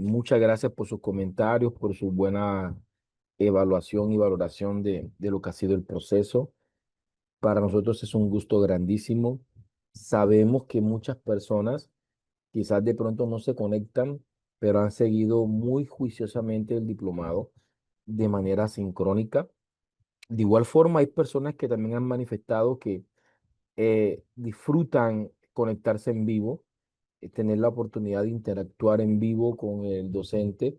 Muchas gracias por sus comentarios, por su buena evaluación y valoración de lo que ha sido el proceso. Para nosotros es un gusto grandísimo. Sabemos que muchas personas quizás de pronto no se conectan, pero han seguido muy juiciosamente el diplomado de manera sincrónica. De igual forma, hay personas que también han manifestado que disfrutan conectarse en vivo, tener la oportunidad de interactuar en vivo con el docente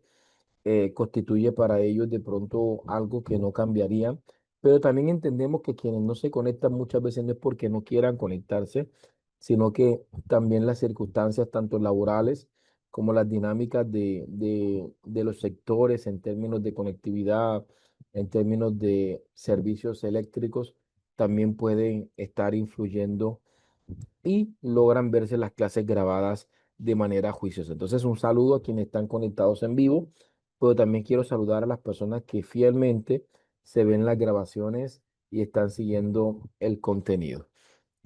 constituye para ellos de pronto algo que no cambiaría, pero también entendemos que quienes no se conectan muchas veces no es porque no quieran conectarse, sino que también las circunstancias, tanto laborales como las dinámicas de los sectores en términos de conectividad, en términos de servicios eléctricos, también pueden estar influyendo y logran verse las clases grabadas de manera juiciosa. Entonces, un saludo a quienes están conectados en vivo, pero también quiero saludar a las personas que fielmente se ven las grabaciones y están siguiendo el contenido.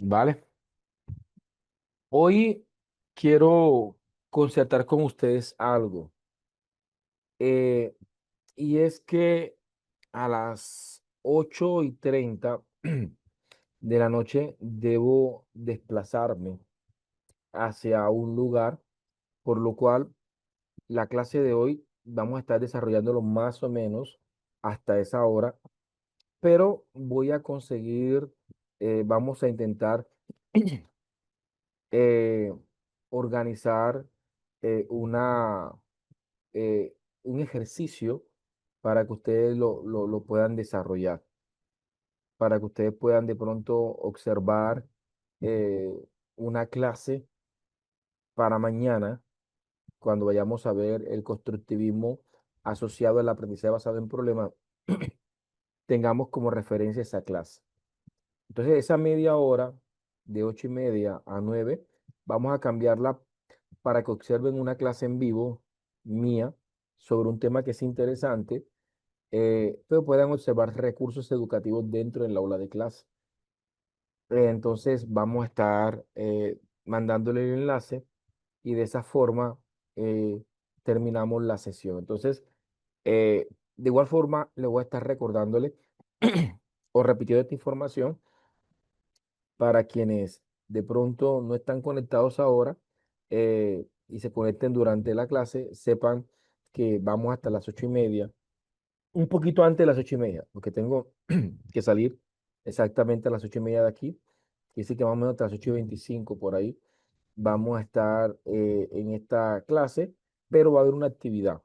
¿Vale? Hoy quiero concertar con ustedes algo, eh, y es que a las 8:30 de la noche debo desplazarme hacia un lugar, por lo cual la clase de hoy vamos a estar desarrollándolo más o menos hasta esa hora, pero voy a conseguir, vamos a intentar eh, organizar una, un ejercicio para que ustedes lo puedan desarrollar, para que ustedes puedan de pronto observar eh, una clase para mañana cuando vayamos a ver el constructivismo asociado al aprendizaje basado en problemas, tengamos como referencia esa clase. Entonces, esa media hora, de 8:30 a 9, vamos a cambiarla para que observen una clase en vivo mía sobre un tema que es interesante, pero puedan observar recursos educativos dentro del aula de clase. Entonces, vamos a estar mandándole el enlace y de esa forma eh, terminamos la sesión. Entonces, de igual forma, le voy a estar recordándole o repitiendo esta información para quienes de pronto no están conectados ahora y se conecten durante la clase, sepan que vamos hasta las 8:30, un poquito antes de las 8:30, porque tengo que salir exactamente a las 8:30 de aquí. Y así que más o menos hasta las 8:25 por ahí vamos a estar en esta clase, pero va a haber una actividad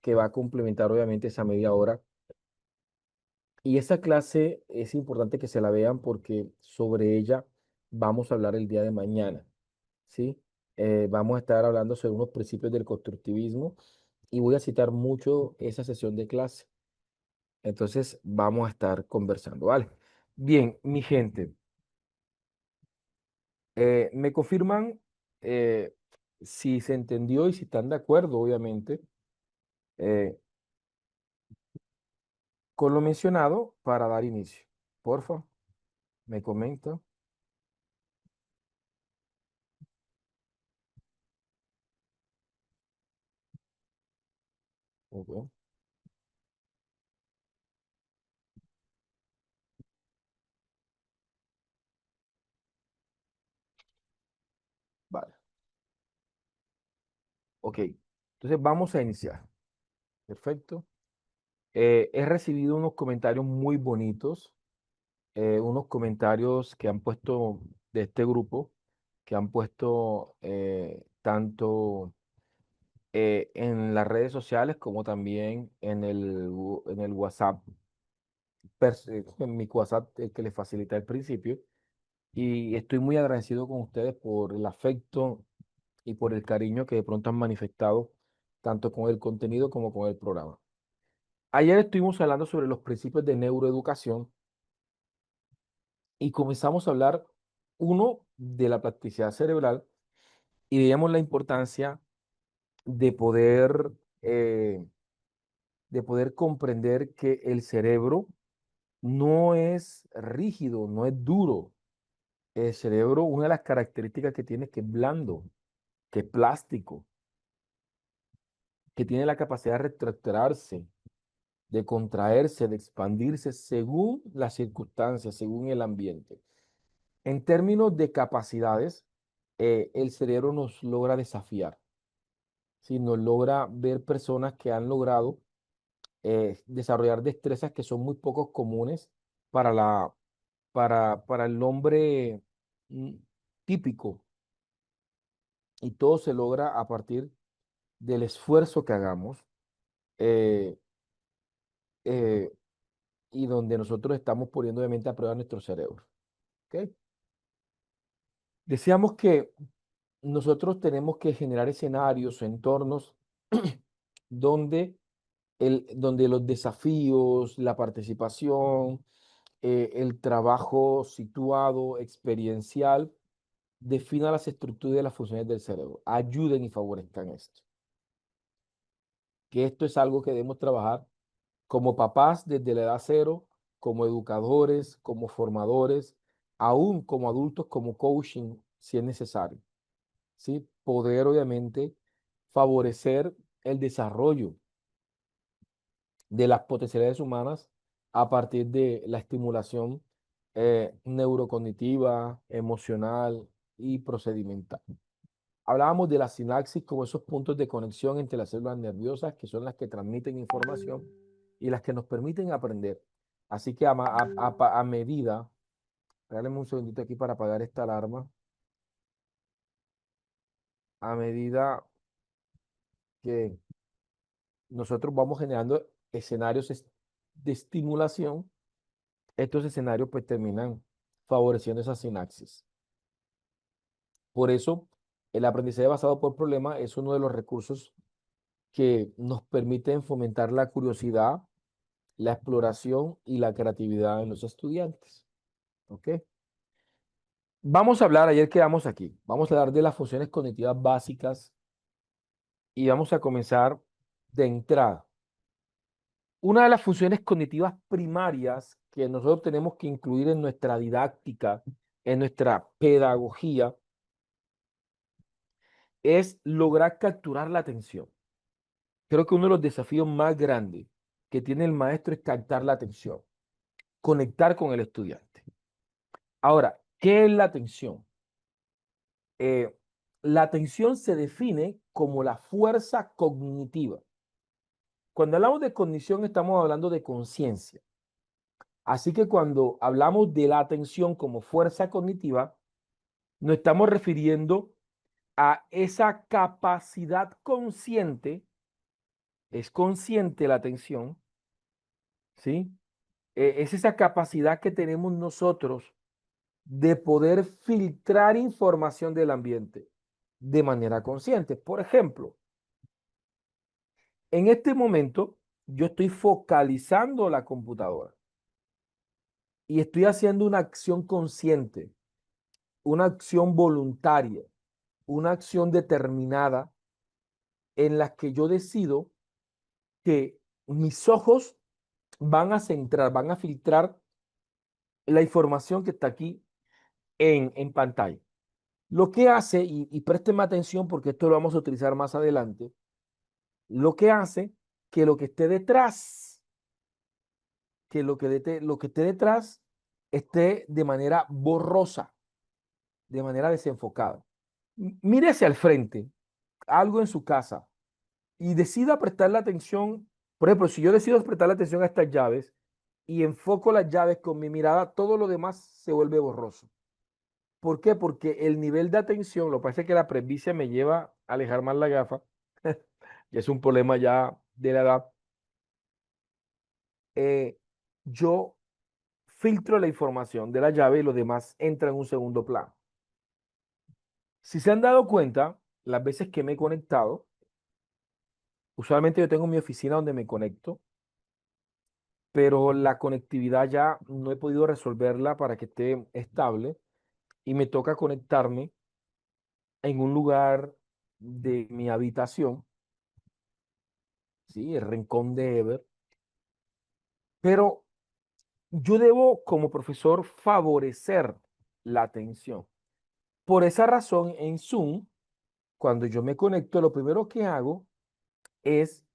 que va a complementar obviamente esa media hora. Y esa clase es importante que se la vean porque sobre ella vamos a hablar el día de mañana, ¿sí? Vamos a estar hablando sobre unos principios del constructivismo y voy a citar mucho esa sesión de clase. Entonces vamos a estar conversando, ¿vale? Bien, mi gente, me confirman eh, si se entendió y si están de acuerdo, obviamente, eh, con lo mencionado para dar inicio. Porfa, me comenta. Ok, vale, ok. Entonces vamos a iniciar. Perfecto. He recibido unos comentarios muy bonitos, unos comentarios que han puesto de este grupo, que han puesto tanto en las redes sociales como también en el WhatsApp, en mi WhatsApp que les facilita al principio. Y estoy muy agradecido con ustedes por el afecto y por el cariño que de pronto han manifestado, tanto con el contenido como con el programa. Ayer estuvimos hablando sobre los principios de neuroeducación y comenzamos a hablar, uno, de la plasticidad cerebral y veíamos la importancia de eh, de poder comprender que el cerebro no es rígido, no es duro. El cerebro, una de las características que tiene es que es blando, que es plástico. que tiene la capacidad de retractarse, de contraerse, de expandirse según las circunstancias, según el ambiente. En términos de capacidades, el cerebro nos logra desafiar, ¿sí? Nos logra ver personas que han logrado desarrollar destrezas que son muy poco comunes para para el hombre mm, típico. Y todo se logra a partir del esfuerzo que hagamos eh, eh, y donde nosotros estamos poniendo obviamente a prueba nuestro cerebro. ¿Ok? Decíamos que nosotros tenemos que generar escenarios o entornos donde, donde los desafíos, la participación, el trabajo situado, experiencial, defina las estructuras y las funciones del cerebro. Ayuden y favorezcan esto. Que esto es algo que debemos trabajar como papás desde la edad cero, como educadores, como formadores, aún como adultos, como coaching, si es necesario. ¿Sí? Poder, obviamente, favorecer el desarrollo de las potencialidades humanas a partir de la estimulación neurocognitiva, emocional y procedimental. Hablábamos de la sinapsis como esos puntos de conexión entre las células nerviosas que son las que transmiten información y las que nos permiten aprender. Así que a medida, regálame un segundito aquí para apagar esta alarma, a medida que nosotros vamos generando escenarios de estimulación, estos escenarios pues terminan favoreciendo esa sinapsis. Por eso, el aprendizaje basado por problemas es uno de los recursos que nos permiten fomentar la curiosidad, la exploración y la creatividad en los estudiantes. ¿Ok? Vamos a hablar, ayer quedamos aquí, vamos a hablar de las funciones cognitivas básicas y vamos a comenzar de entrada. Una de las funciones cognitivas primarias que nosotros tenemos que incluir en nuestra didáctica, en nuestra pedagogía, es lograr capturar la atención. Creo que uno de los desafíos más grandes que tiene el maestro es captar la atención, conectar con el estudiante. Ahora, ¿qué es la atención? Eh, la atención se define como la fuerza cognitiva. Cuando hablamos de cognición, estamos hablando de conciencia. Así que cuando hablamos de la atención como fuerza cognitiva, nos estamos refiriendo a esa capacidad consciente, es consciente la atención, ¿sí? Es esa capacidad que tenemos nosotros de poder filtrar información del ambiente de manera consciente. Por ejemplo, en este momento yo estoy focalizando la computadora y estoy haciendo una acción consciente, una acción voluntaria, una acción determinada en la que yo decido que mis ojos van a centrar, van a filtrar la información que está aquí en pantalla. Lo que hace, y présteme atención porque esto lo vamos a utilizar más adelante, lo que hace que lo que esté detrás, que lo que esté detrás esté de manera borrosa, de manera desenfocada. Mire hacia el frente, algo en su casa, y decida prestarle atención. Por ejemplo, si yo decido prestarle atención a estas llaves y enfoco las llaves con mi mirada, todo lo demás se vuelve borroso. ¿Por qué? Porque el nivel de atención, lo que pasa es que la presbicia me lleva a alejar más la gafa, y es un problema ya de la edad. eh, yo filtro la información de la llave y lo demás entra en un segundo plano. Si se han dado cuenta, las veces que me he conectado, usualmente yo tengo mi oficina donde me conecto, pero la conectividad ya no he podido resolverla para que esté estable y me toca conectarme en un lugar de mi habitación, ¿sí? El rincón de Ever, pero yo debo como profesor favorecer la atención. Por esa razón, en Zoom, cuando yo me conecto, lo primero que hago es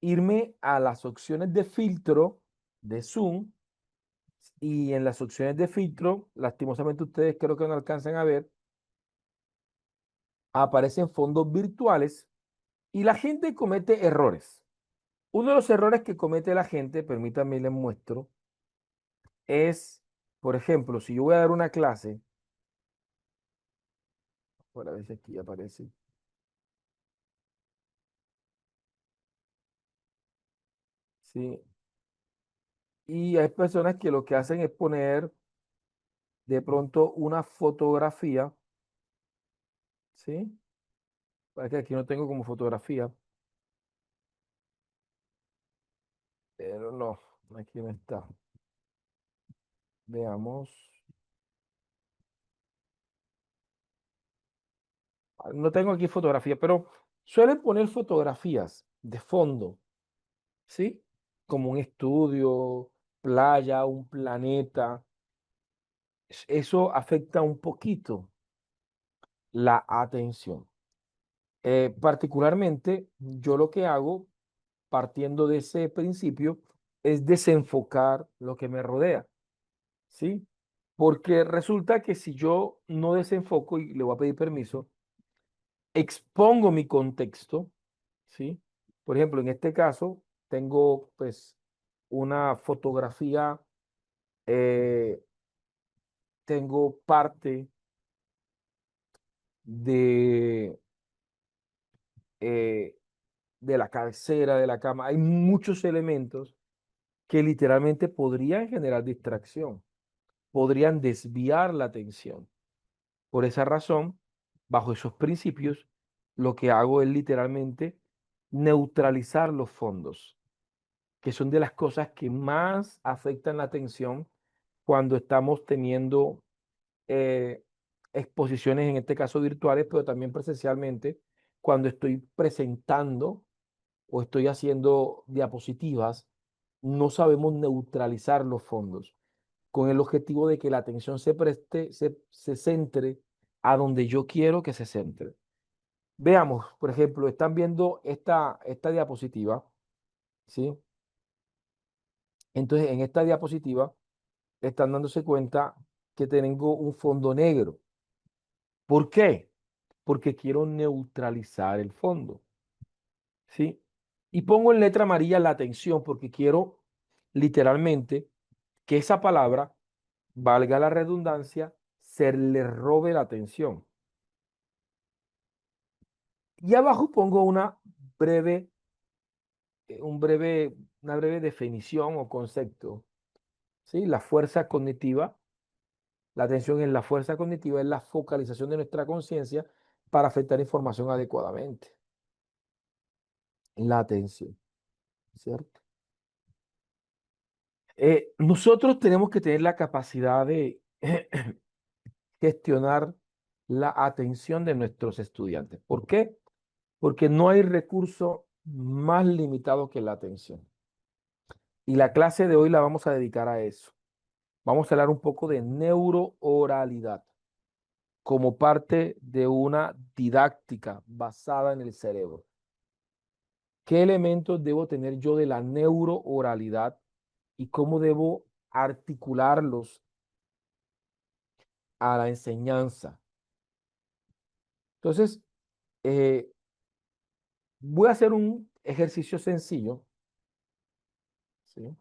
irme a las opciones de filtro de Zoom y en las opciones de filtro, lastimosamente ustedes creo que no alcanzan a ver, aparecen fondos virtuales y la gente comete errores. Uno de los errores que comete la gente, permítanme les muestro, es, por ejemplo, si yo voy a dar una clase, por a ver si aquí aparece, ¿sí? Y hay personas que lo que hacen es poner de pronto una fotografía, ¿sí? Para que aquí no tengo como fotografía, pero no, aquí no está. Veamos. No tengo aquí fotografía, pero suelen poner fotografías de fondo, ¿sí? Como un estudio, playa, un planeta. Eso afecta un poquito la atención. Particularmente, yo lo que hago, partiendo de ese principio, es desenfocar lo que me rodea, ¿sí? Porque resulta que si yo no desenfoco, y le voy a pedir permiso, expongo mi contexto, ¿sí? Por ejemplo, en este caso, tengo pues una fotografía, eh, tengo parte de, eh, de la cabecera de la cama. Hay muchos elementos que literalmente podrían generar distracción, podrían desviar la atención. Por esa razón, bajo esos principios, lo que hago es literalmente neutralizar los fondos, que son de las cosas que más afectan la atención cuando estamos teniendo eh, exposiciones, en este caso virtuales, pero también presencialmente, cuando estoy presentando o estoy haciendo diapositivas, no sabemos neutralizar los fondos con el objetivo de que la atención se centre a donde yo quiero que se centre. Veamos, por ejemplo, están viendo esta diapositiva, ¿sí? Entonces, en esta diapositiva están dándose cuenta que tengo un fondo negro. ¿Por qué? Porque quiero neutralizar el fondo, ¿sí? Y pongo en letra amarilla la atención porque quiero literalmente que esa palabra, valga la redundancia, se le robe la atención. Y abajo pongo breve, una breve definición o concepto, ¿sí? La fuerza cognitiva, la atención en la fuerza cognitiva es la focalización de nuestra conciencia para afectar información adecuadamente. La atención, ¿cierto? Nosotros tenemos que tener la capacidad de gestionar la atención de nuestros estudiantes. ¿Por qué? Porque no hay recurso más limitado que la atención. Y la clase de hoy la vamos a dedicar a eso. Vamos a hablar un poco de neurooralidad como parte de una didáctica basada en el cerebro. ¿Qué elementos debo tener yo de la neurooralidad y cómo debo articularlos a la enseñanza? Entonces, eh, voy a hacer un ejercicio sencillo, ¿sí?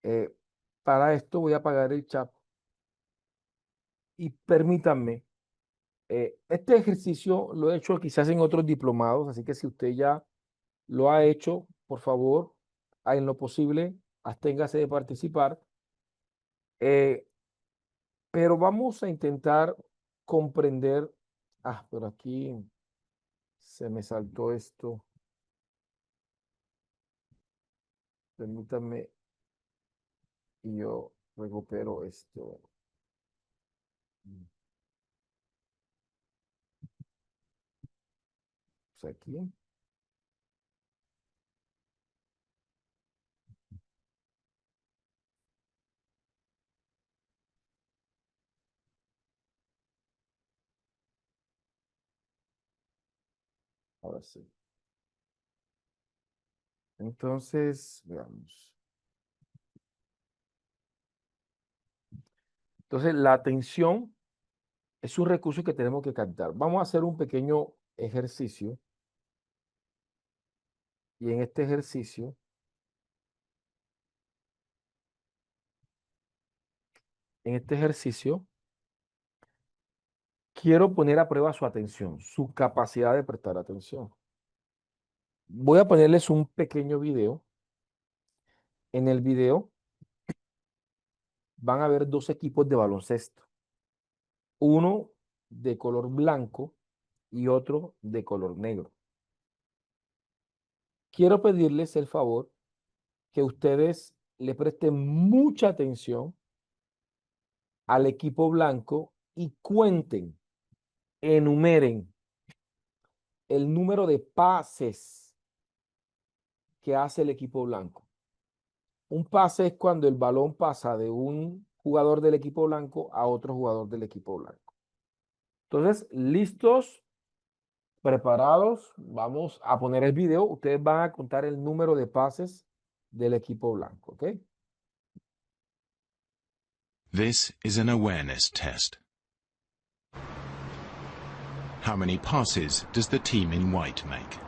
Eh, para esto voy a apagar el chat y permítanme, este ejercicio lo he hecho quizás en otros diplomados, así que si usted ya lo ha hecho, por favor, en lo posible, absténgase de participar. Eh, pero vamos a intentar comprender. Pero aquí se me saltó esto. Permítanme y yo recupero esto. Pues aquí, ahora sí. Entonces, veamos. Entonces, la atención es un recurso que tenemos que captar. Vamos a hacer un pequeño ejercicio y en este ejercicio, quiero poner a prueba su atención, su capacidad de prestar atención. Voy a ponerles un pequeño video. En el video van a ver dos equipos de baloncesto, uno de color blanco y otro de color negro. Quiero pedirles el favor que ustedes le presten mucha atención al equipo blanco y cuenten, enumeren el número de pases que hace el equipo blanco. Un pase es cuando el balón pasa de un jugador del equipo blanco a otro jugador del equipo blanco. Entonces, listos, preparados, vamos a poner el video. Ustedes van a contar el número de pases del equipo blanco, ¿ok? This is an awareness test. How many passes does the team in white make?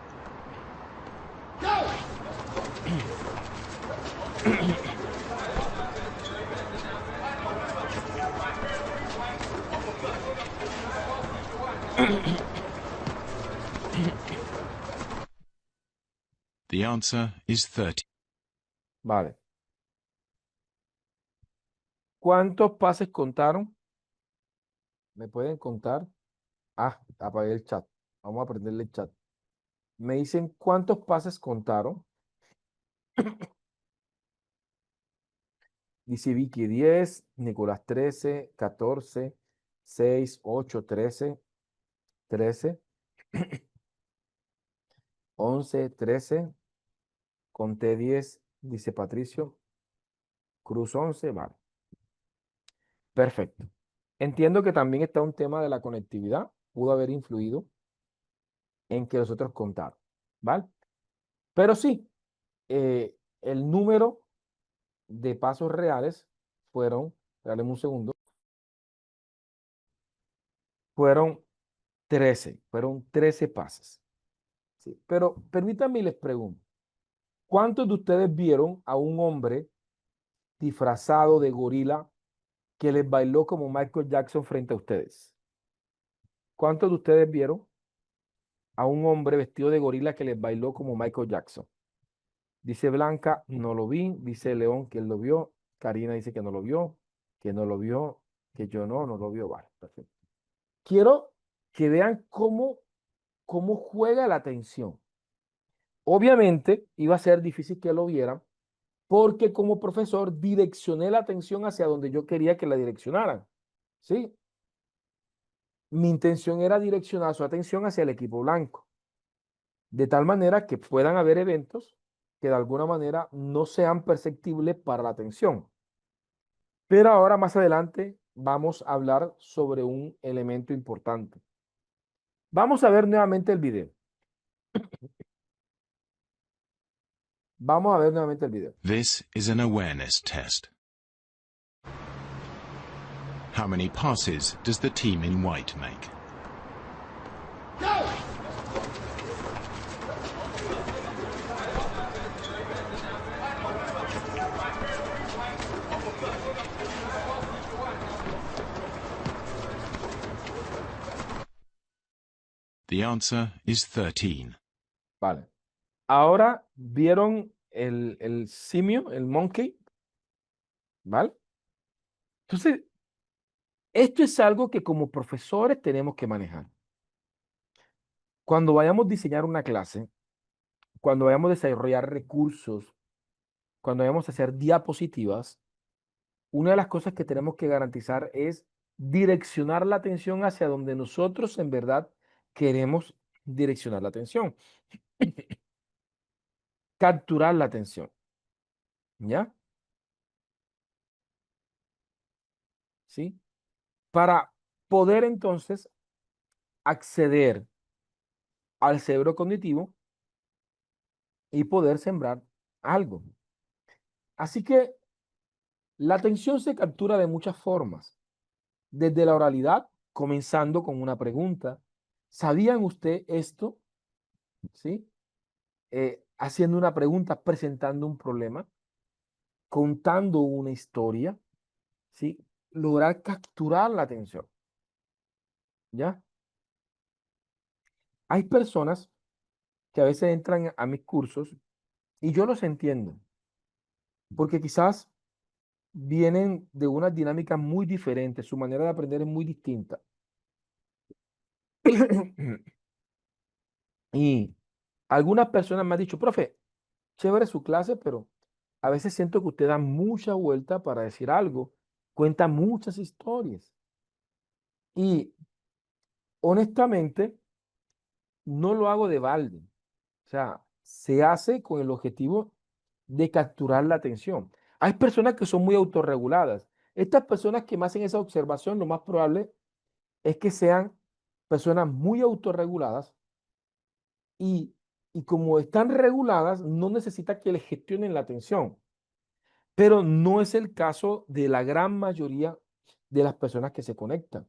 The answer is 30. Vale. ¿Cuántos pases contaron? ¿Me pueden contar? Ah, apagué el chat. Vamos a prenderle el chat. Me dicen cuántos pases contaron. Dice Vicky 10, Nicolás 13, 14, 6, 8, 13, 13, 11, 13. Conté 10, dice Patricio. Cruz 11, vale. Perfecto. Entiendo que también está un tema de la conectividad. Pudo haber influido en que los otros contaron, ¿vale? Pero sí, el número de pasos reales fueron, regáleme un segundo, fueron 13 pases. Sí, pero permítanme y les pregunto, ¿cuántos de ustedes vieron a un hombre disfrazado de gorila que les bailó como Michael Jackson frente a ustedes? ¿Cuántos de ustedes vieron a un hombre vestido de gorila que les bailó como Michael Jackson? Dice Blanca, no lo vi. Dice León que él lo vio. Karina dice que no lo vio, que no lo vio, que yo no lo vio. Vale, perfecto. Quiero que vean cómo juega la atención. Obviamente iba a ser difícil que lo vieran porque como profesor direccioné la atención hacia donde yo quería que la direccionaran. ¿Sí? Mi intención era direccionar su atención hacia el equipo blanco, de tal manera que puedan haber eventos que de alguna manera no sean perceptibles para la atención. Pero ahora más adelante vamos a hablar sobre un elemento importante. Vamos a ver nuevamente el video. Vamos a ver nuevamente el video. This is an awareness test. How many passes does the team in white make? The answer is 13. Vale. Ahora vieron el simio, el monkey, ¿vale? Entonces, esto es algo que como profesores tenemos que manejar. Cuando vayamos a diseñar una clase, cuando vayamos a desarrollar recursos, cuando vayamos a hacer diapositivas, una de las cosas que tenemos que garantizar es direccionar la atención hacia donde nosotros en verdad queremos direccionar la atención. Capturar la atención, ¿ya? ¿Sí? Para poder entonces acceder al cerebro cognitivo y poder sembrar algo. Así que la atención se captura de muchas formas, desde la oralidad, comenzando con una pregunta. ¿Sabían usted esto? ¿Sí? Haciendo una pregunta, presentando un problema, contando una historia, ¿sí? Lograr capturar la atención, ¿ya? Hay personas que a veces entran a mis cursos y yo los entiendo, porque quizás vienen de unas dinámicas muy diferentes, su manera de aprender es muy distinta. Y algunas personas me han dicho, profe, chévere su clase, pero a veces siento que usted da mucha vuelta para decir algo, cuenta muchas historias. Y honestamente, no lo hago de balde. O sea, se hace con el objetivo de capturar la atención. Hay personas que son muy autorreguladas. Estas personas que me hacen esa observación, lo más probable es que sean personas muy autorreguladas y, y como están reguladas, no necesita que les gestionen la atención. Pero no es el caso de la gran mayoría de las personas que se conectan.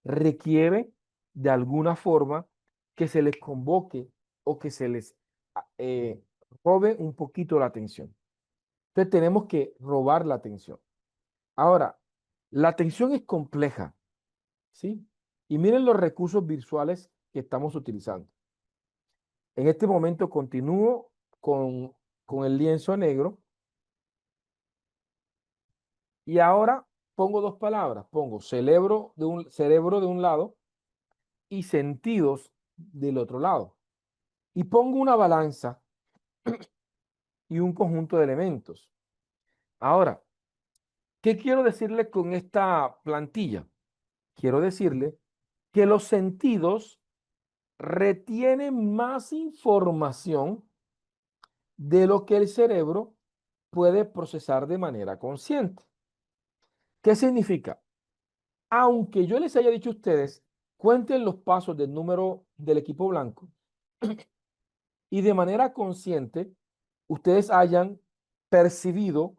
Requiere de alguna forma que se les convoque o que se les eh, robe un poquito la atención. Entonces tenemos que robar la atención. Ahora, la atención es compleja, ¿sí? Y miren los recursos visuales que estamos utilizando. En este momento continúo con el lienzo negro y ahora pongo dos palabras. Pongo cerebro de un lado y sentidos del otro lado. Y pongo una balanza y un conjunto de elementos. Ahora, ¿qué quiero decirle con esta plantilla? Quiero decirle que los sentidos retienen más información de lo que el cerebro puede procesar de manera consciente. ¿Qué significa? Aunque yo les haya dicho a ustedes, cuenten los pasos del número del equipo blanco y de manera consciente ustedes hayan percibido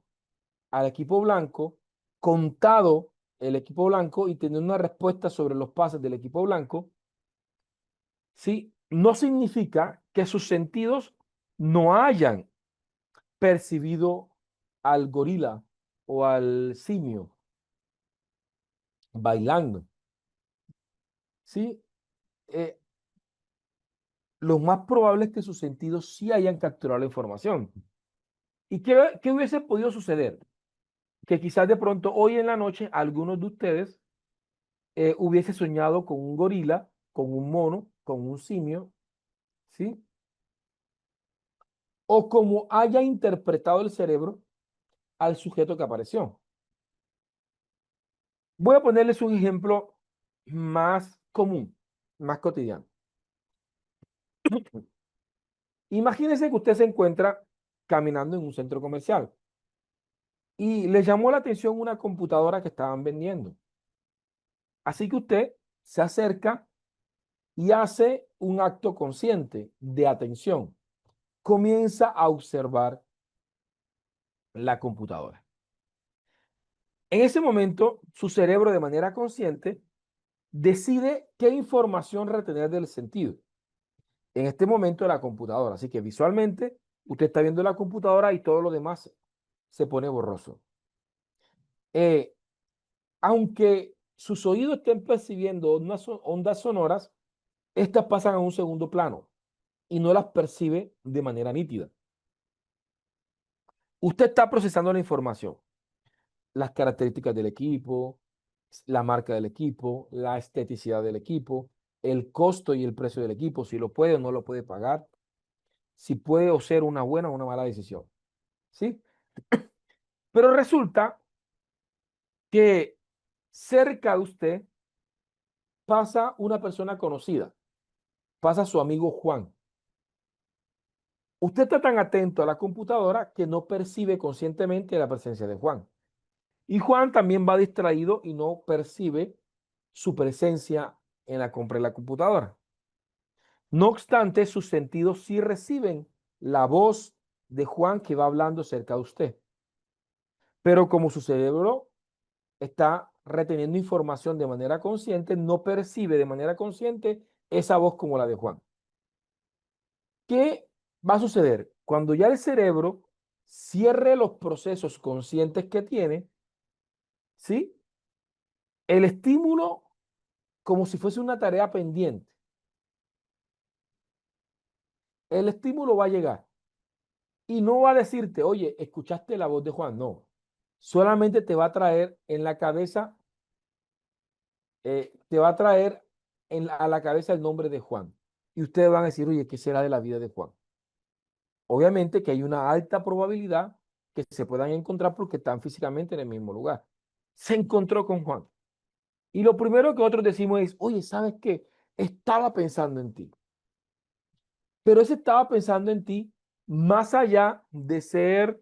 al equipo blanco, contado el equipo blanco y tenido una respuesta sobre los pases del equipo blanco, ¿sí? No significa que sus sentidos no hayan percibido al gorila o al simio bailando, ¿sí? Eh, lo más probable es que sus sentidos sí hayan capturado la información. ¿Y qué hubiese podido suceder? Que quizás de pronto hoy en la noche algunos de ustedes hubiese soñado con un gorila, con un mono, con un simio, ¿sí? O como haya interpretado el cerebro al sujeto que apareció. Voy a ponerles un ejemplo más común, más cotidiano. Imagínense que usted se encuentra caminando en un centro comercial y le llamó la atención una computadora que estaban vendiendo. Así que usted se acerca y hace un acto consciente de atención. Comienza a observar la computadora. En ese momento, su cerebro de manera consciente decide qué información retener del sentido. En este momento, la computadora. Así que visualmente, usted está viendo la computadora y todo lo demás se pone borroso. Eh, Aunque sus oídos estén percibiendo ondas sonoras, estas pasan a un segundo plano y no las percibe de manera nítida. Usted está procesando la información, las características del equipo, la marca del equipo, la esteticidad del equipo, el costo y el precio del equipo, si lo puede o no lo puede pagar, si puede o ser una buena o una mala decisión. ¿Sí? Pero resulta que cerca de usted pasa una persona conocida, pasa su amigo Juan. Usted está tan atento a la computadora que no percibe conscientemente la presencia de Juan. Y Juan también va distraído y no percibe su presencia en la compra de la computadora. No obstante, sus sentidos sí reciben la voz de Juan que va hablando cerca de usted. Pero como su cerebro está reteniendo información de manera consciente, no percibe de manera consciente esa voz como la de Juan. ¿Qué va a suceder? Cuando ya el cerebro cierre los procesos conscientes que tiene, ¿sí? El estímulo, como si fuese una tarea pendiente, el estímulo va a llegar y no va a decirte, oye, escuchaste la voz de Juan, no. Solamente te va a traer en la cabeza, te va a traer a la cabeza el nombre de Juan. Y ustedes van a decir, oye, ¿qué será de la vida de Juan? Obviamente que hay una alta probabilidad que se puedan encontrar porque están físicamente en el mismo lugar. Se encontró con Juan. Y lo primero que nosotros decimos es, oye, ¿sabes qué? Estaba pensando en ti. Pero ese estaba pensando en ti más allá de ser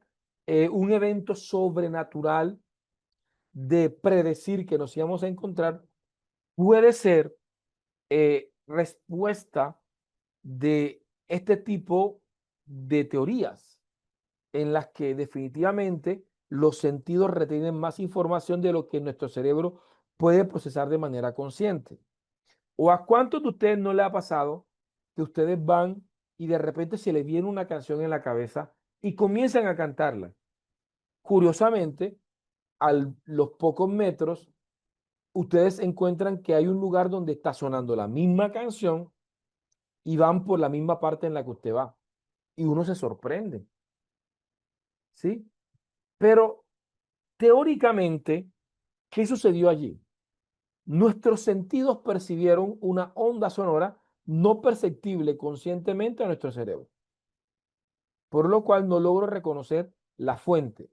un evento sobrenatural, de predecir que nos íbamos a encontrar, puede ser respuesta de este tipo de teorías en las que definitivamente los sentidos retienen más información de lo que nuestro cerebro puede procesar de manera consciente. ¿O a cuántos de ustedes no le ha pasado que ustedes van y de repente se les viene una canción en la cabeza y comienzan a cantarla? Curiosamente, a los pocos metros, ustedes encuentran que hay un lugar donde está sonando la misma canción y van por la misma parte en la que usted va. Y uno se sorprende, ¿sí? Pero teóricamente, ¿qué sucedió allí? Nuestros sentidos percibieron una onda sonora no perceptible conscientemente a nuestro cerebro, por lo cual no logro reconocer la fuente.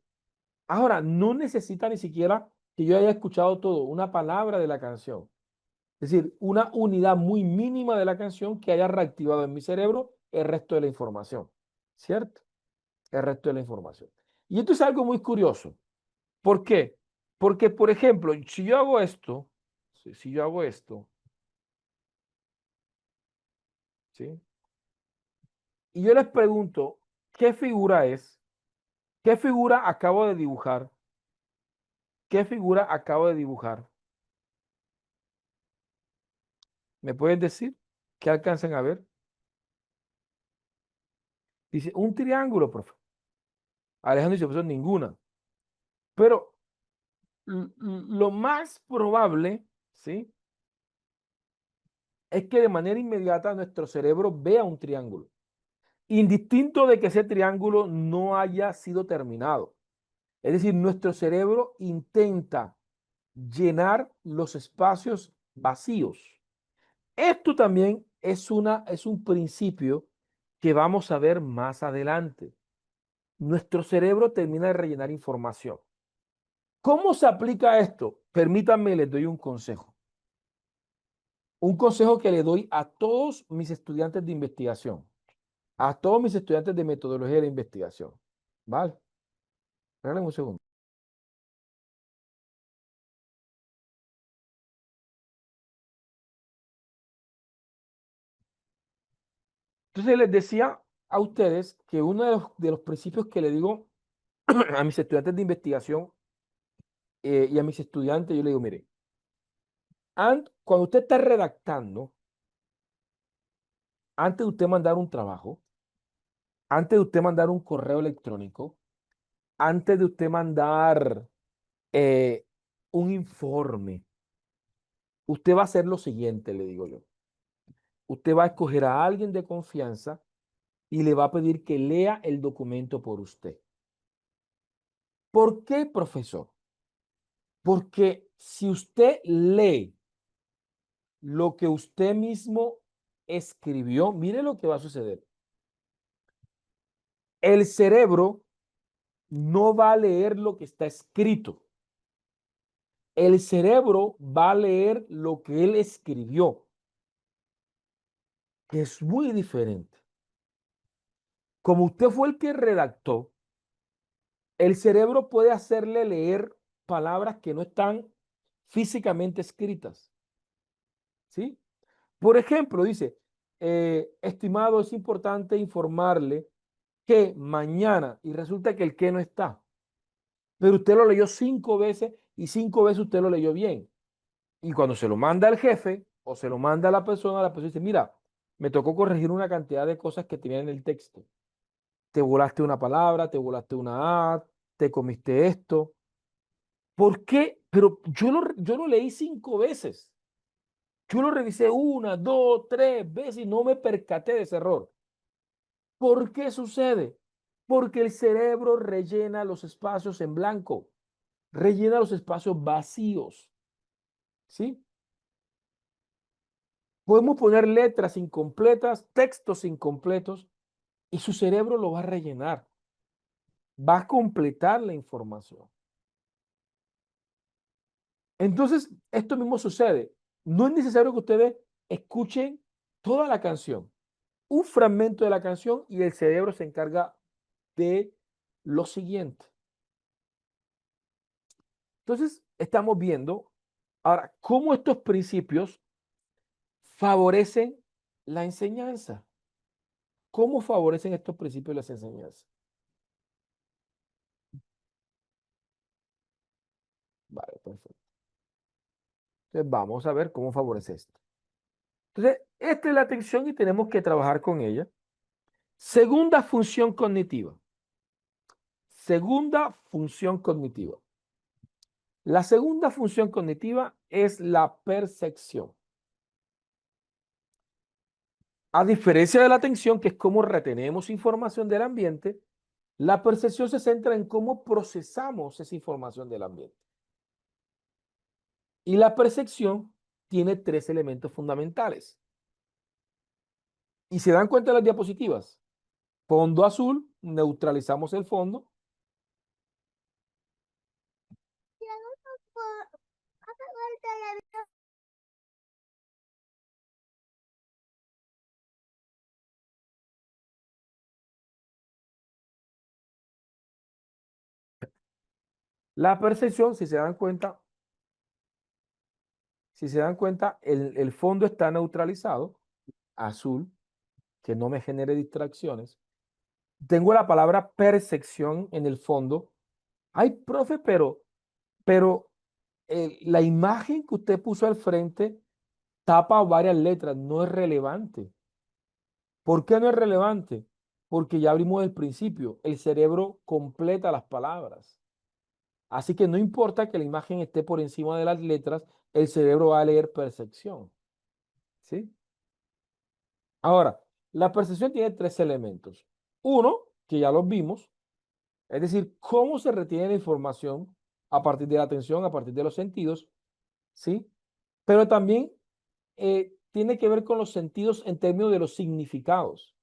Ahora, no necesita ni siquiera que yo haya escuchado todo, una palabra de la canción. Es decir, una unidad muy mínima de la canción que haya reactivado en mi cerebro el resto de la información, ¿cierto? El resto de la información. Y esto es algo muy curioso. ¿Por qué? Porque, por ejemplo, si yo hago esto, si yo hago esto, ¿sí? Y yo les pregunto, ¿qué figura es? ¿Qué figura acabo de dibujar? ¿Qué figura acabo de dibujar? ¿Me pueden decir? ¿Qué alcanzan a ver? Dice, un triángulo, profe. Alejandro dice, pues ninguna. Pero lo más probable, ¿sí? Es que de manera inmediata nuestro cerebro vea un triángulo, indistinto de que ese triángulo no haya sido terminado. Es decir, nuestro cerebro intenta llenar los espacios vacíos. Esto también es un principio que vamos a ver más adelante. Nuestro cerebro termina de rellenar información. ¿Cómo se aplica esto? Permítanme, les doy un consejo. Un consejo que le doy a todos mis estudiantes de investigación, a todos mis estudiantes de metodología de investigación. ¿Vale? Regalen un segundo. Entonces les decía a ustedes que uno de los principios que le digo a mis estudiantes de investigación y a mis estudiantes, yo le digo, mire, cuando usted está redactando, antes de usted mandar un trabajo, antes de usted mandar un correo electrónico, antes de usted mandar eh, un informe, usted va a hacer lo siguiente, le digo yo. Usted va a escoger a alguien de confianza y le va a pedir que lea el documento por usted. ¿Por qué, profesor? Porque si usted lee lo que usted mismo escribió, mire lo que va a suceder. El cerebro no va a leer lo que está escrito. El cerebro va a leer lo que él escribió, que es muy diferente. Como usted fue el que redactó, el cerebro puede hacerle leer palabras que no están físicamente escritas. ¿Sí? Por ejemplo, dice, estimado, es importante informarle que mañana y resulta que el que no está. Pero usted lo leyó 5 veces y 5 veces usted lo leyó bien. Y cuando se lo manda al jefe o se lo manda a la persona dice, mira, me tocó corregir una cantidad de cosas que tenía en el texto. Te volaste una palabra, te volaste una A, te comiste esto. ¿Por qué? Pero yo lo leí 5 veces. Yo lo revisé una, dos, 3 veces y no me percaté de ese error. ¿Por qué sucede? Porque el cerebro rellena los espacios en blanco, rellena los espacios vacíos, ¿sí? Podemos poner letras incompletas, textos incompletos y su cerebro lo va a rellenar, va a completar la información. Entonces, esto mismo sucede. No es necesario que ustedes escuchen toda la canción, un fragmento de la canción y el cerebro se encarga de lo siguiente. Entonces, estamos viendo ahora cómo estos principios favorecen la enseñanza. ¿Cómo favorecen estos principios las enseñanzas? Vale, perfecto. Entonces, vamos a ver cómo favorece esto. Entonces, esta es la atención y tenemos que trabajar con ella. Segunda función cognitiva. Segunda función cognitiva. La segunda función cognitiva es la percepción. A diferencia de la atención, que es cómo retenemos información del ambiente, la percepción se centra en cómo procesamos esa información del ambiente. Y la percepción tiene 3 elementos fundamentales. Y se dan cuenta de las diapositivas. Fondo azul, neutralizamos el fondo. La percepción, si se dan cuenta, el fondo está neutralizado, azul, que no me genere distracciones. Tengo la palabra percepción en el fondo. Ay, profe, pero la imagen que usted puso al frente tapa varias letras, no es relevante. ¿Por qué no es relevante? Porque ya abrimos el principio, el cerebro completa las palabras. Así que no importa que la imagen esté por encima de las letras, el cerebro va a leer percepción. ¿Sí? Ahora, la percepción tiene 3 elementos. Uno, que ya los vimos, es decir, cómo se retiene la información a partir de la atención, a partir de los sentidos, ¿sí? Pero también tiene que ver con los sentidos en términos de los significados.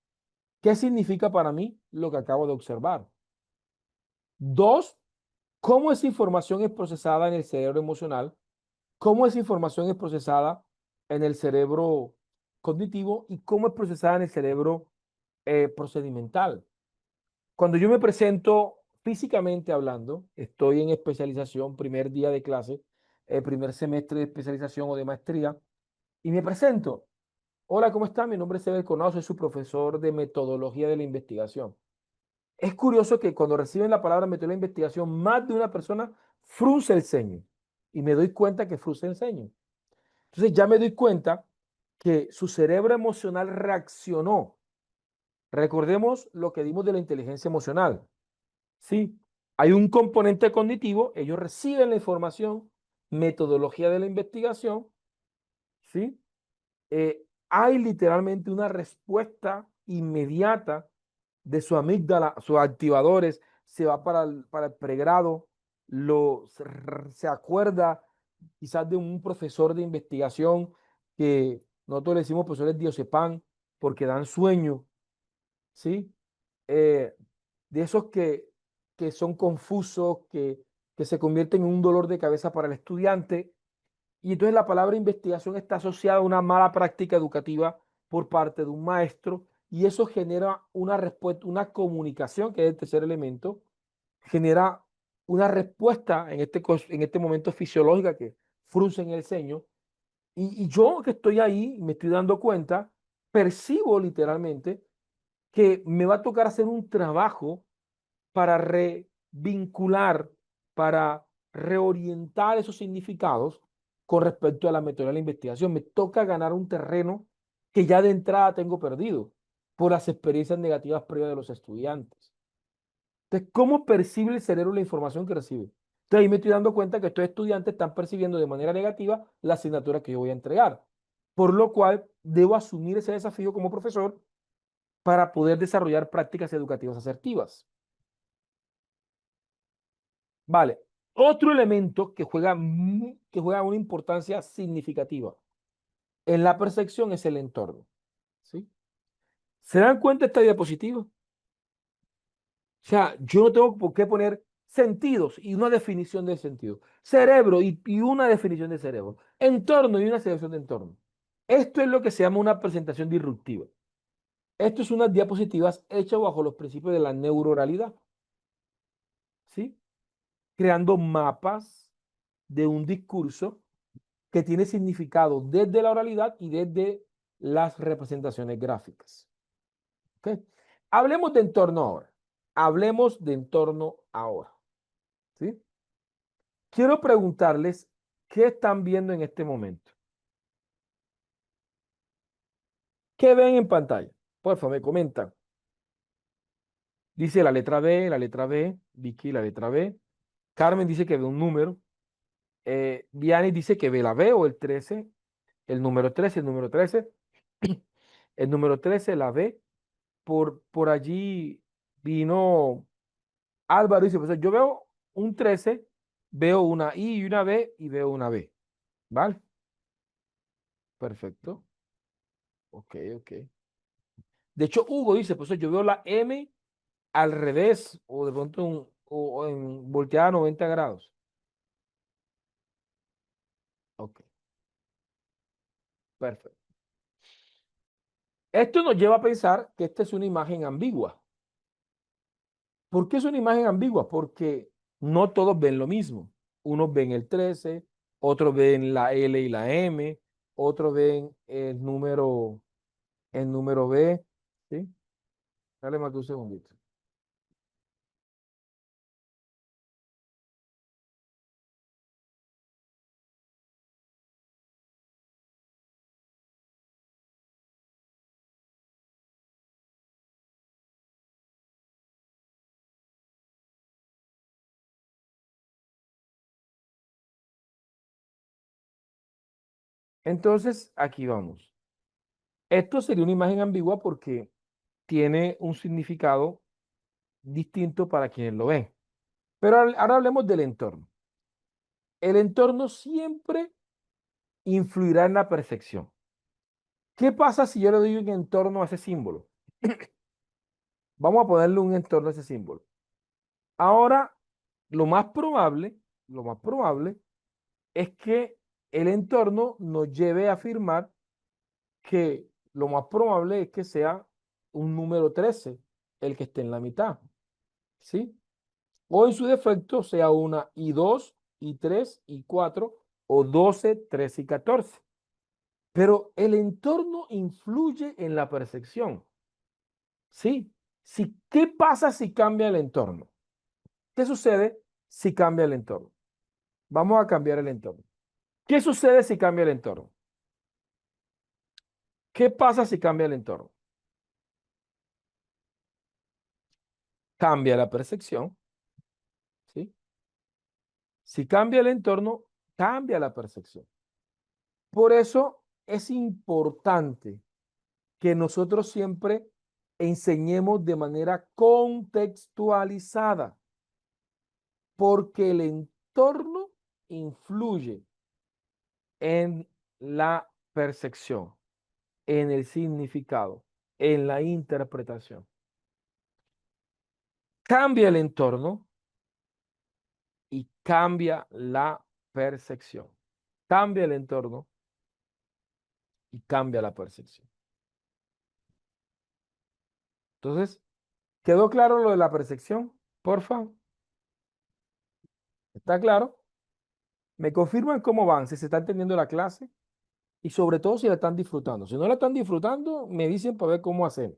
¿Qué significa para mí lo que acabo de observar? Dos, cómo esa información es procesada en el cerebro emocional, cómo esa información es procesada en el cerebro cognitivo y cómo es procesada en el cerebro procedimental. Cuando yo me presento físicamente hablando, estoy en especialización, primer día de clase, primer semestre de especialización o de maestría, y me presento. Hola, ¿cómo está? Mi nombre es Eber Conao, soy su profesor de metodología de la investigación. Es curioso que cuando reciben la palabra metodología de investigación, más de una persona frunce el ceño y me doy cuenta que frunce el ceño. Entonces ya me doy cuenta que su cerebro emocional reaccionó. Recordemos lo que dimos de la inteligencia emocional. Sí, hay un componente cognitivo, ellos reciben la información, metodología de la investigación, ¿sí? Hay literalmente una respuesta inmediata de su amígdala, sus activadores, se va para el pregrado, se acuerda quizás de un profesor de investigación que nosotros le decimos profesores diazepam porque dan sueño, ¿sí? Eh, de esos que son confusos, que se convierten en un dolor de cabeza para el estudiante. Y entonces la palabra investigación está asociada a una mala práctica educativa por parte de un maestro y eso genera una respuesta, una comunicación, que es el tercer elemento, genera una respuesta en este momento fisiológica que frunce en el ceño. Y yo que estoy ahí, me estoy dando cuenta, percibo literalmente que me va a tocar hacer un trabajo para revincular, para reorientar esos significados con respecto a la metodología de la investigación. Me toca ganar un terreno que ya de entrada tengo perdido por las experiencias negativas previas de los estudiantes. Entonces, ¿cómo percibe el cerebro la información que recibe? Entonces, ahí me estoy dando cuenta que estos estudiantes están percibiendo de manera negativa la asignatura que yo voy a entregar, por lo cual debo asumir ese desafío como profesor para poder desarrollar prácticas educativas asertivas. Vale. Otro elemento que juega una importancia significativa en la percepción es el entorno. ¿Sí? ¿Se dan cuenta de esta diapositiva? O sea, yo no tengo por qué poner sentidos y una definición de sentido. Cerebro y una definición de cerebro. Entorno y una selección de entorno. Esto es lo que se llama una presentación disruptiva. Esto es unas diapositivas hechas bajo los principios de la neuroralidad. ¿Sí? Creando mapas de un discurso que tiene significado desde la oralidad y desde las representaciones gráficas. ¿Ok? Hablemos de entorno ahora. Hablemos de entorno ahora. ¿Sí? Quiero preguntarles qué están viendo en este momento. ¿Qué ven en pantalla? Por favor, me comentan. Dice la letra B, Vicky, la letra B. Carmen dice que ve un número. Vianney dice que ve la B o el 13, el número 13, el número 13. El número 13, la B. Por allí vino Álvaro y dice, pues yo veo un 13, veo una I y una B y veo una B. ¿Vale? Perfecto. Ok, ok. De hecho, Hugo dice, pues yo veo la M al revés o de pronto o en volteada a 90 grados. Ok, perfecto. Esto nos lleva a pensar que esta es una imagen ambigua. ¿Por qué es una imagen ambigua? Porque no todos ven lo mismo. Unos ven el 13, otros ven la L y la M, otros ven el número B. ¿Sí? Dale más que un segundito. Entonces, aquí vamos. Esto sería una imagen ambigua porque tiene un significado distinto para quienes lo ven. Pero ahora hablemos del entorno. El entorno siempre influirá en la percepción. ¿Qué pasa si yo le doy un entorno a ese símbolo? Vamos a ponerle un entorno a ese símbolo. Ahora, lo más probable es que el entorno nos lleve a afirmar que lo más probable es que sea un número 13 el que esté en la mitad, ¿sí? O en su defecto sea una y 2 y 3 y 4 o 12, 13 y 14. Pero el entorno influye en la percepción, ¿sí? Si, ¿qué pasa si cambia el entorno? ¿Qué sucede si cambia el entorno? Vamos a cambiar el entorno. ¿Qué sucede si cambia el entorno? ¿Qué pasa si cambia el entorno? Cambia la percepción, ¿sí? Si cambia el entorno, cambia la percepción. Por eso es importante que nosotros siempre enseñemos de manera contextualizada, porque el entorno influye en la percepción, en el significado, en la interpretación. Cambia el entorno y cambia la percepción. Cambia el entorno y cambia la percepción. Entonces, ¿quedó claro lo de la percepción? Porfa. ¿Está claro? Me confirman cómo van, si se está entendiendo la clase y sobre todo si la están disfrutando. Si no la están disfrutando, me dicen para ver cómo hacer.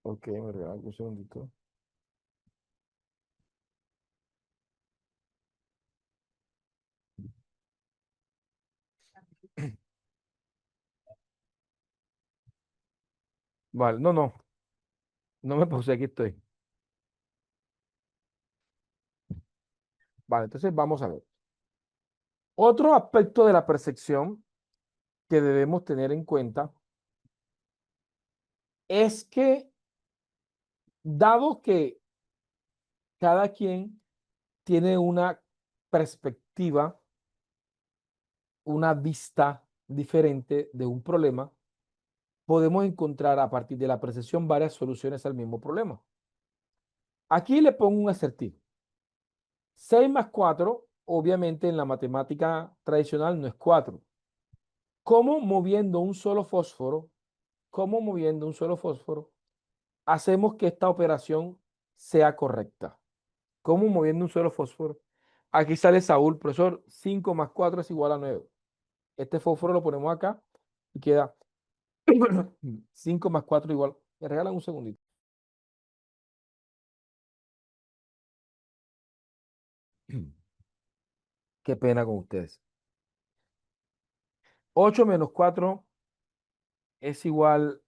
Ok, me regalan un segundito. Vale, no, no, no me puse, aquí estoy. Vale, entonces vamos a ver. Otro aspecto de la percepción que debemos tener en cuenta es que, dado que cada quien tiene una perspectiva, una vista diferente de un problema, podemos encontrar a partir de la percepción varias soluciones al mismo problema. Aquí le pongo un acertijo. 6 más 4, obviamente en la matemática tradicional no es 4. ¿Cómo moviendo un solo fósforo, cómo moviendo un solo fósforo, hacemos que esta operación sea correcta? ¿Cómo moviendo un solo fósforo? Aquí sale Saúl, profesor, 5 más 4 es igual a 9. Este fósforo lo ponemos acá y queda 5 más 4 igual. Me regalan un segundito. Qué pena con ustedes. 8 menos 4 es igual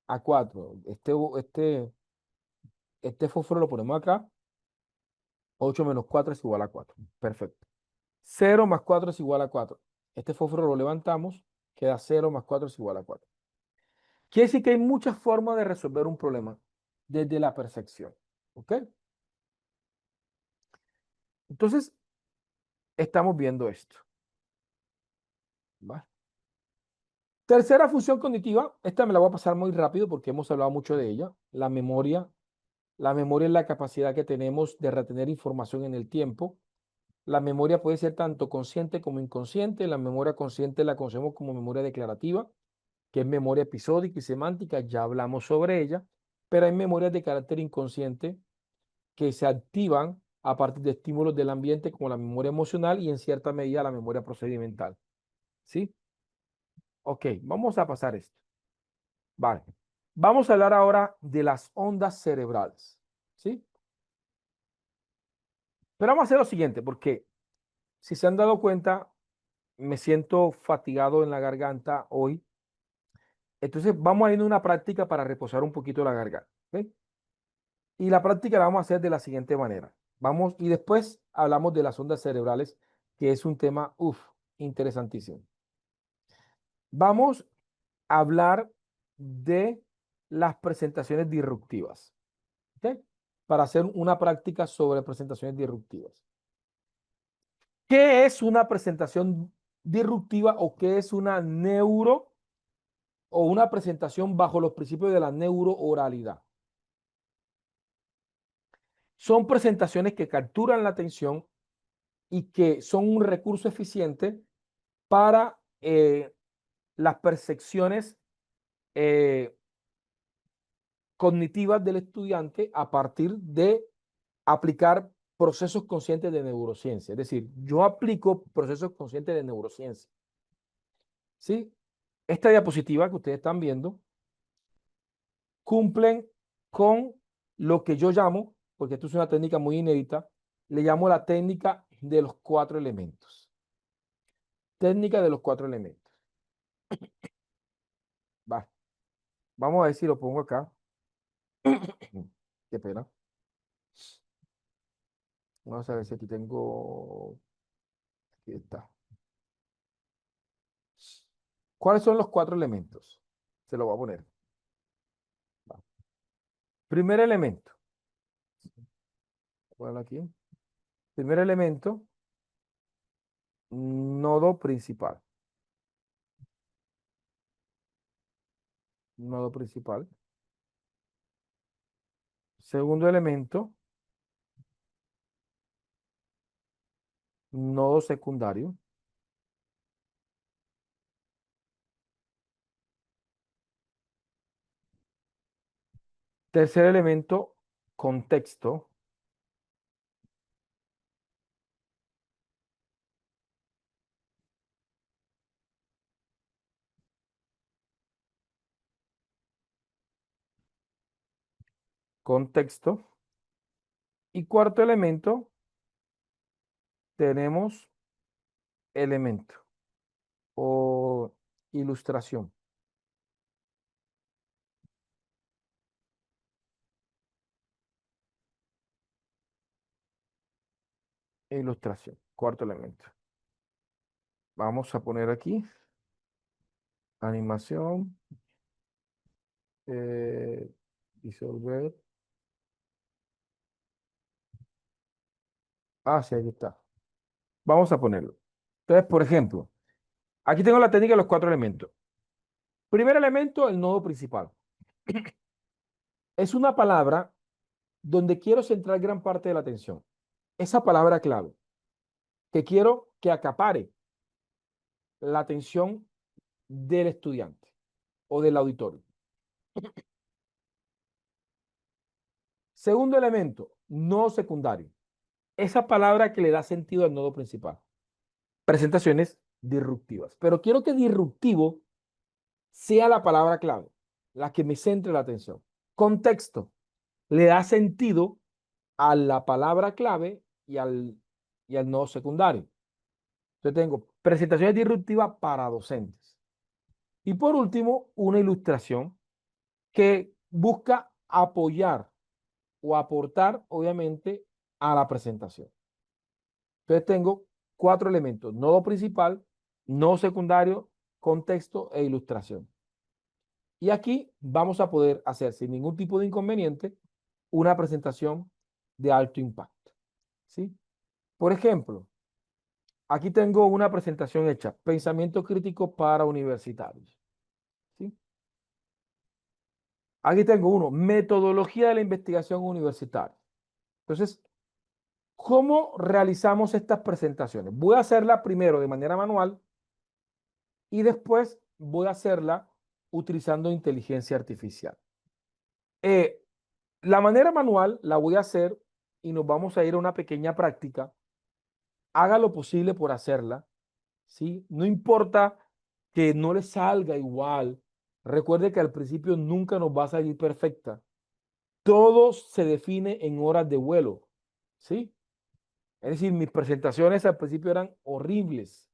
a 4. Este fósforo lo ponemos acá. 8 menos 4 es igual a 4. Perfecto. 0 más 4 es igual a 4. Este fósforo lo levantamos. Queda 0 más 4 es igual a 4. Quiere decir que hay muchas formas de resolver un problema desde la percepción. ¿Ok? Entonces, estamos viendo esto. ¿Va? Tercera función cognitiva. Esta me la voy a pasar muy rápido porque hemos hablado mucho de ella. La memoria. La memoria es la capacidad que tenemos de retener información en el tiempo. La memoria puede ser tanto consciente como inconsciente. La memoria consciente la conocemos como memoria declarativa, que es memoria episódica y semántica. Ya hablamos sobre ella. Pero hay memorias de carácter inconsciente que se activan a partir de estímulos del ambiente, como la memoria emocional y en cierta medida la memoria procedimental. ¿Sí? Ok, vamos a pasar esto. Vale. Vamos a hablar ahora de las ondas cerebrales. ¿Sí? Pero vamos a hacer lo siguiente, porque si se han dado cuenta, me siento fatigado en la garganta hoy. Entonces vamos a ir a una práctica para reposar un poquito la garganta. ¿Ok? Y la práctica la vamos a hacer de la siguiente manera. Vamos, y después hablamos de las ondas cerebrales, que es un tema, interesantísimo. Vamos a hablar de las presentaciones disruptivas. ¿Ok? Para hacer una práctica sobre presentaciones disruptivas. ¿Qué es una presentación disruptiva o qué es una neuro o una presentación bajo los principios de la neurooralidad? Son presentaciones que capturan la atención y que son un recurso eficiente para las percepciones eh, cognitivas del estudiante a partir de aplicar procesos conscientes de neurociencia. Es decir, yo aplico procesos conscientes de neurociencia. ¿Sí? Esta diapositiva que ustedes están viendo cumplen con lo que yo llamo, porque esto es una técnica muy inédita, le llamo la técnica de los 4 elementos. Técnica de los 4 elementos. Va. Vamos a ver si lo pongo acá. Qué pena. Vamos a ver si aquí tengo. Aquí está. ¿Cuáles son los 4 elementos? Se lo voy a poner. Va. Primer elemento. Voy a ponerlo aquí. Primer elemento, nodo principal. Nodo principal. Segundo elemento, nodo secundario. Tercer elemento, contexto. contexto. Y cuarto elemento, tenemos elemento o ilustración. Ilustración, cuarto elemento. Vamos a poner aquí animación, eh, disolver. Ah, sí, aquí está. Vamos a ponerlo. Entonces, por ejemplo, aquí tengo la técnica de los cuatro elementos. Primer elemento, el nodo principal. Es una palabra donde quiero centrar gran parte de la atención. Esa palabra clave, que quiero que acapare la atención del estudiante o del auditorio. Segundo elemento, nodo secundario. Esa palabra que le da sentido al nodo principal. Presentaciones disruptivas. Pero quiero que disruptivo sea la palabra clave, la que me centre la atención. Contexto. Le da sentido a la palabra clave y al nodo secundario. Entonces tengo presentaciones disruptivas para docentes. Y por último, una ilustración que busca apoyar o aportar, obviamente, a la presentación. Entonces tengo cuatro elementos: nodo principal, nodo secundario, contexto e ilustración. Y aquí vamos a poder hacer sin ningún tipo de inconveniente una presentación de alto impacto. ¿Sí? Por ejemplo, aquí tengo una presentación hecha, pensamiento crítico para universitarios. ¿Sí? Aquí tengo uno, metodología de la investigación universitaria. Entonces, ¿cómo realizamos estas presentaciones? Voy a hacerla primero de manera manual y después voy a hacerla utilizando inteligencia artificial. Eh, la manera manual la voy a hacer y nos vamos a ir a una pequeña práctica. Haga lo posible por hacerla, ¿sí? No importa que no le salga igual. Recuerde que al principio nunca nos va a salir perfecta. Todo se define en horas de vuelo, ¿sí? Es decir, mis presentaciones al principio eran horribles.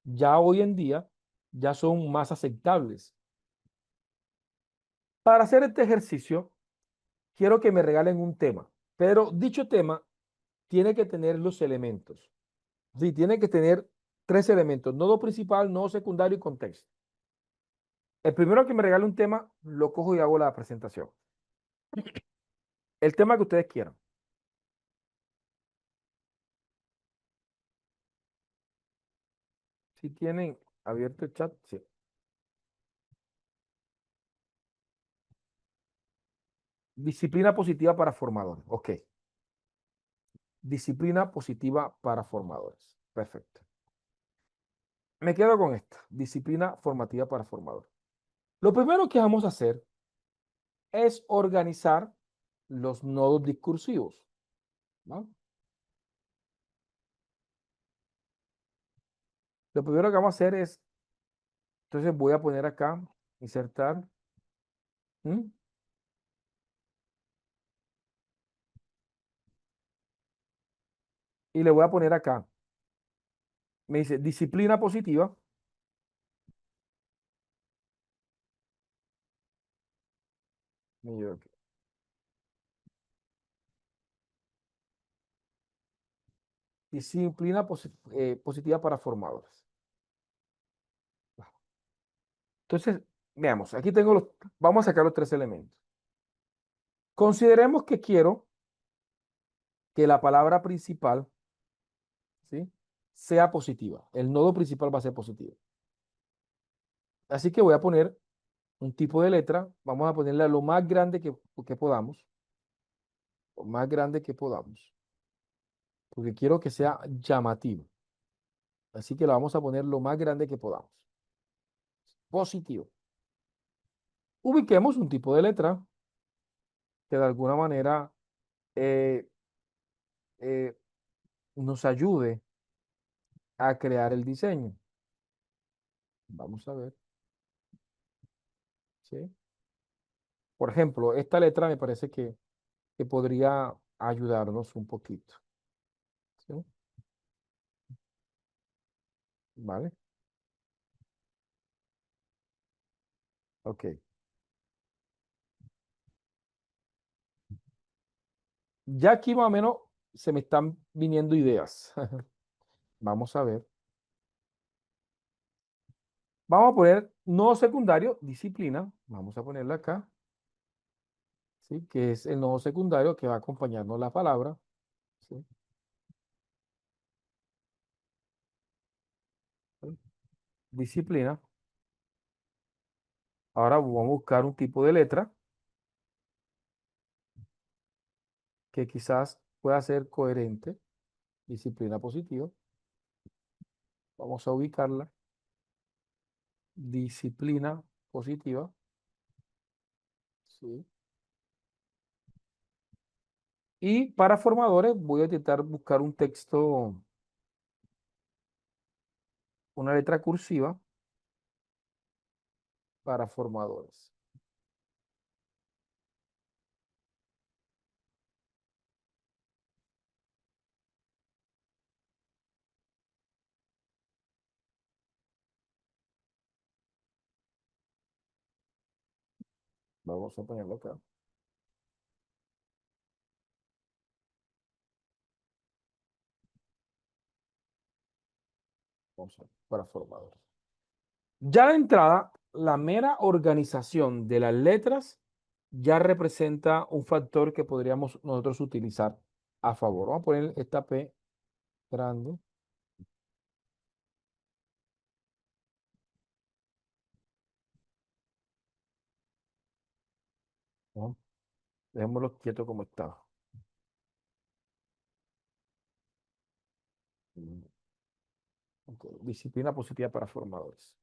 Ya hoy en día ya son más aceptables. Para hacer este ejercicio, quiero que me regalen un tema, pero dicho tema tiene que tener los elementos. Sí, tiene que tener tres elementos: nodo principal, nodo secundario y contexto. El primero que me regale un tema, lo cojo y hago la presentación. El tema que ustedes quieran. Si tienen abierto el chat, sí. Disciplina positiva para formadores. Ok. Disciplina positiva para formadores. Perfecto. Me quedo con esta. Disciplina formativa para formadores. Lo primero que vamos a hacer es organizar los nodos discursivos, ¿no? Lo primero que vamos a hacer es, entonces voy a poner acá, insertar, ¿m? Y le voy a poner acá. Me dice disciplina positiva. Y yo, ok, disciplina positiva para formadores. Entonces, veamos, aquí tengo vamos a sacar los tres elementos. Consideremos que quiero que la palabra principal, ¿sí?, sea positiva. El nodo principal va a ser positivo. Así que voy a poner un tipo de letra. Vamos a ponerla lo más grande que podamos. Lo más grande que podamos. Porque quiero que sea llamativo. Así que lo vamos a poner lo más grande que podamos. Positivo. Ubiquemos un tipo de letra que de alguna manera eh, eh, nos ayude a crear el diseño. Vamos a ver. ¿Sí? Por ejemplo, esta letra me parece que que podría ayudarnos un poquito. ¿Sí? ¿Vale? Ok. Ya aquí más o menos se me están viniendo ideas. Vamos a ver. Vamos a poner nodo secundario, disciplina. Vamos a ponerla acá. ¿Sí? Que es el nodo secundario que va a acompañarnos la palabra. ¿Sí? Disciplina. Ahora vamos a buscar un tipo de letra que quizás pueda ser coherente. Disciplina positiva. Vamos a ubicarla. Disciplina positiva. ¿Sí? Y para formadores voy a intentar buscar un texto, una letra cursiva para formadores. Vamos a ponerlo acá. Vamos a ver, para formadores. Ya de entrada, la mera organización de las letras ya representa un factor que podríamos nosotros utilizar a favor. Vamos a poner esta P grande. ¿No? Dejémoslo quieto como está. Mm, ok, disciplina positiva para formadores.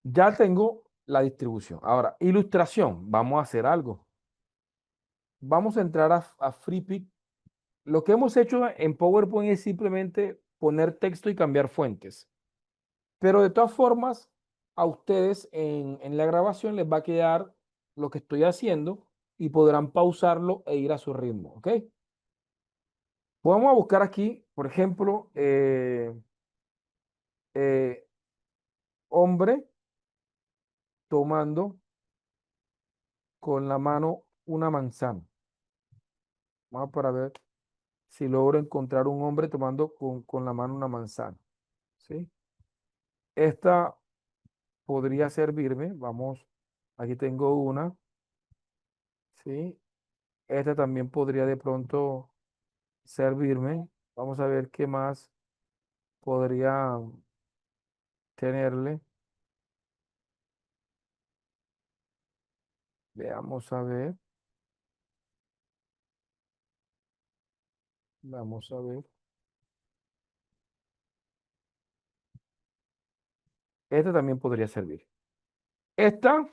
Ya tengo la distribución. Ahora, ilustración. Vamos a hacer algo. Vamos a entrar a FreePic. Lo que hemos hecho en PowerPoint es simplemente poner texto y cambiar fuentes. Pero de todas formas, a ustedes en la grabación les va a quedar lo que estoy haciendo y podrán pausarlo e ir a su ritmo. ¿Ok? Vamos a buscar aquí, por ejemplo, eh, hombre tomando con la mano una manzana. Vamos para ver si logro encontrar un hombre tomando con la mano una manzana. ¿Sí? Esta podría servirme. Vamos, aquí tengo una. ¿Sí? Esta también podría de pronto servirme. Vamos a ver qué más podría tenerle. Veamos a ver. Vamos a ver. Esta también podría servir. Esta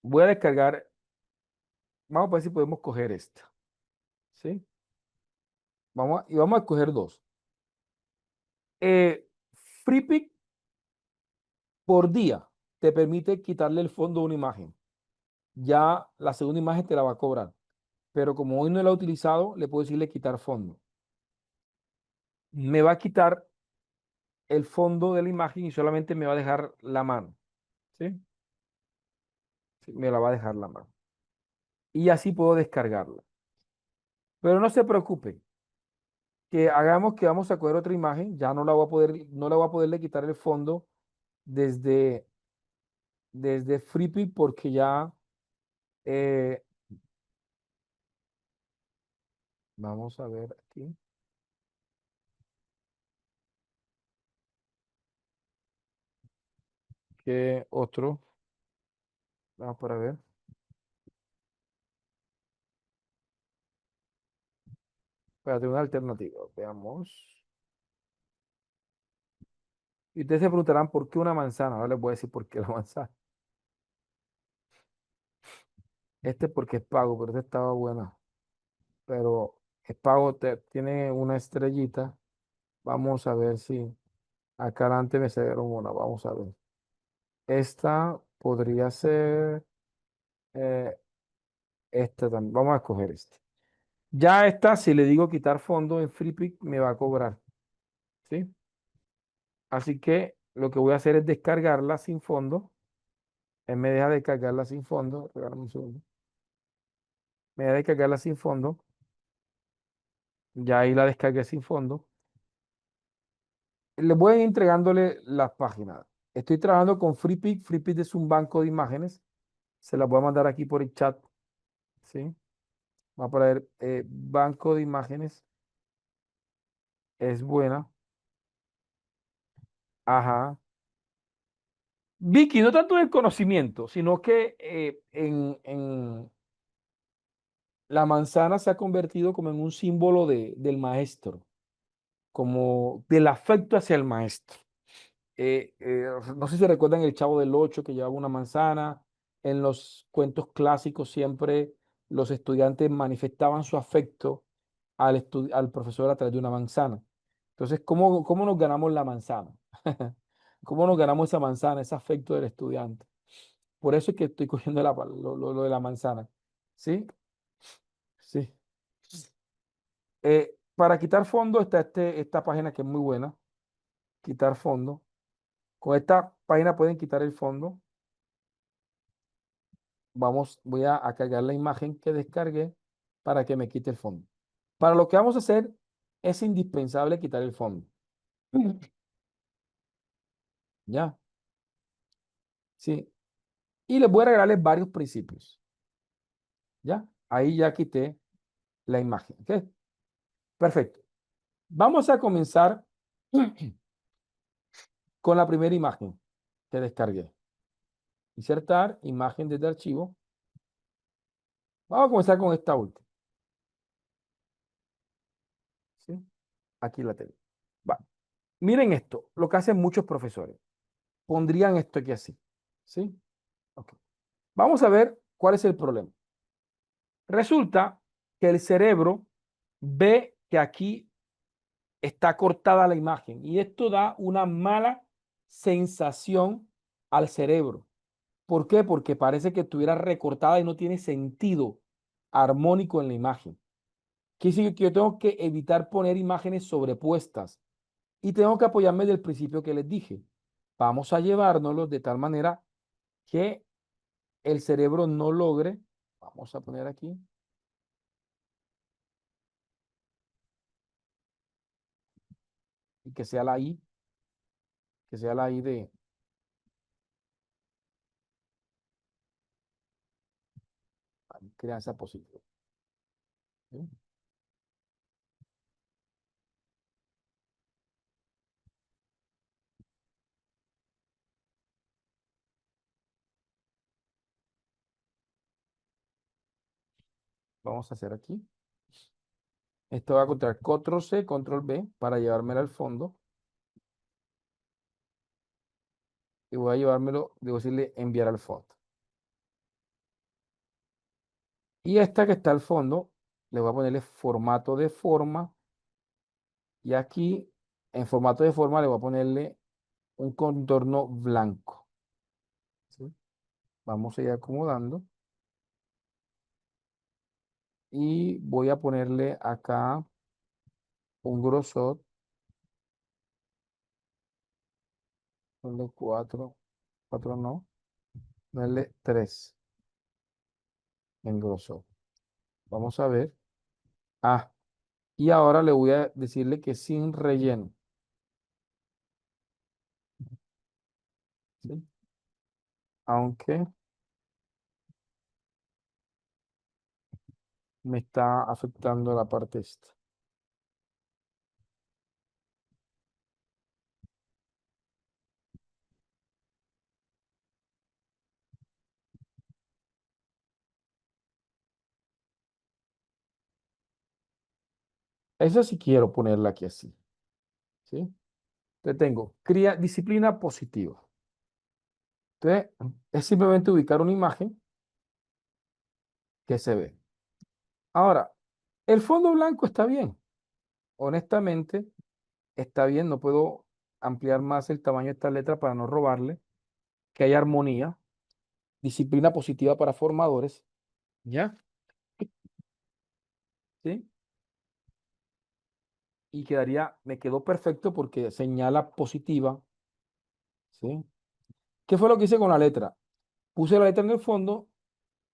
voy a descargar. Vamos a ver si podemos coger esta. ¿Sí? Y vamos a escoger dos. Eh, FreePic por día te permite quitarle el fondo a una imagen. Ya la segunda imagen te la va a cobrar. Pero como hoy no la he utilizado, le puedo decirle quitar fondo. Me va a quitar el fondo de la imagen y solamente me va a dejar la mano. ¿Sí? Sí, me la va a dejar la mano. Y así puedo descargarla. Pero no se preocupe, que hagamos que vamos a coger otra imagen, ya no la voy a poder, no la voy a poderle quitar el fondo desde, desde Freepik porque ya eh, vamos a ver aquí. ¿Qué otro? Vamos para ver. Espérate, una alternativa. Veamos. Y ustedes se preguntarán por qué una manzana. Ahora les voy a decir por qué la manzana. Este porque es pago, pero este estaba buena. Pero es pago, tiene una estrellita. Vamos a ver si acá adelante me salieron una. Vamos a ver. Esta podría ser. Este también. Vamos a escoger este. Ya está, si le digo quitar fondo en FreePic, me va a cobrar. ¿Sí? Así que lo que voy a hacer es descargarla sin fondo. Él me deja descargarla sin fondo. Regálame un segundo. Me deja descargarla sin fondo. Ya ahí la descargué sin fondo. Le voy a ir entregándole las páginas. Estoy trabajando con FreePic. FreePic es un banco de imágenes. Se las voy a mandar aquí por el chat. ¿Sí? Va a poner banco de imágenes. Es buena. Ajá. Vicky, no tanto el conocimiento, sino que la manzana se ha convertido como en un símbolo del maestro, como del afecto hacia el maestro. No sé si recuerdan el Chavo del Ocho que llevaba una manzana. En los cuentos clásicos siempre los estudiantes manifestaban su afecto al profesor a través de una manzana. Entonces, ¿cómo nos ganamos la manzana? ¿Cómo nos ganamos esa manzana, ese afecto del estudiante? Por eso es que estoy cogiendo lo de la manzana. ¿Sí? Sí. Para quitar fondo está esta página que es muy buena. Quitar fondo. Con esta página pueden quitar el fondo. Voy a cargar la imagen que descargué para que me quite el fondo. Para lo que vamos a hacer es indispensable quitar el fondo. ¿Ya? Sí. Y les voy a regalarles varios principios. ¿Ya? Ahí ya quité la imagen. ¿Ok? Perfecto. Vamos a comenzar con la primera imagen que descargué. Insertar imagen desde archivo. Vamos a comenzar con esta última. ¿Sí? Aquí la tengo. Va. Miren esto, lo que hacen muchos profesores. Pondrían esto aquí así. ¿Sí? Ok. Vamos a ver cuál es el problema. Resulta que el cerebro ve que aquí está cortada la imagen y esto da una mala sensación al cerebro. ¿Por qué? Porque parece que estuviera recortada y no tiene sentido armónico en la imagen. Quiere decir que yo tengo que evitar poner imágenes sobrepuestas y tengo que apoyarme del principio que les dije. Vamos a llevárnoslos de tal manera que el cerebro no logre, vamos a poner aquí, y que sea la I de, crianza positiva. ¿Sí? Vamos a hacer aquí. Esto va a contar control C, control B para llevármelo al fondo. Y voy a llevármelo, debo decirle enviar al fondo. Y esta que está al fondo, le voy a ponerle formato de forma. Y aquí, en formato de forma, le voy a ponerle un contorno blanco. ¿Sí? Vamos a ir acomodando. Y voy a ponerle acá un grosor. Ponerle 4, 4 no. Ponerle 3 en grosor. Vamos a ver. Ah, y ahora le voy a decirle que sin relleno. ¿Sí? Aunque me está afectando la parte esta. Eso sí quiero ponerla aquí así. ¿Sí? Entonces tengo disciplina positiva. Entonces es simplemente ubicar una imagen que se ve. Ahora, el fondo blanco está bien. Honestamente, está bien. No puedo ampliar más el tamaño de esta letra para no robarle. Que haya armonía. Disciplina positiva para formadores. ¿Ya? ¿sí? Y quedaría, me quedó perfecto porque señala positiva, ¿sí? ¿Qué fue lo que hice con la letra? Puse la letra en el fondo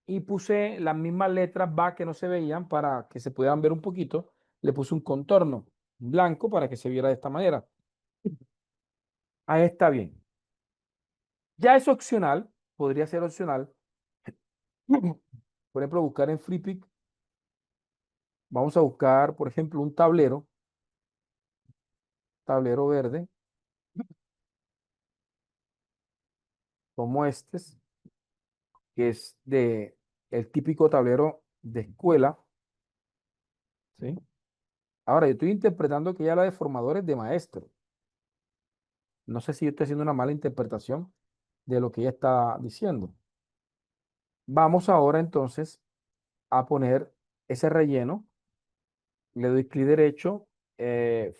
y puse las mismas letras va que no se veían para que se pudieran ver un poquito. Le puse un contorno blanco para que se viera de esta manera. Ahí está bien. Ya es opcional, podría ser opcional. Por ejemplo, buscar en FreePic. Vamos a buscar, por ejemplo, un tablero verde, como este, que es de el típico tablero de escuela, ¿sí? Ahora, yo estoy interpretando que ya la de formadores de maestros. No sé si yo estoy haciendo una mala interpretación de lo que ella está diciendo. Vamos ahora entonces a poner ese relleno. Le doy clic derecho, eh,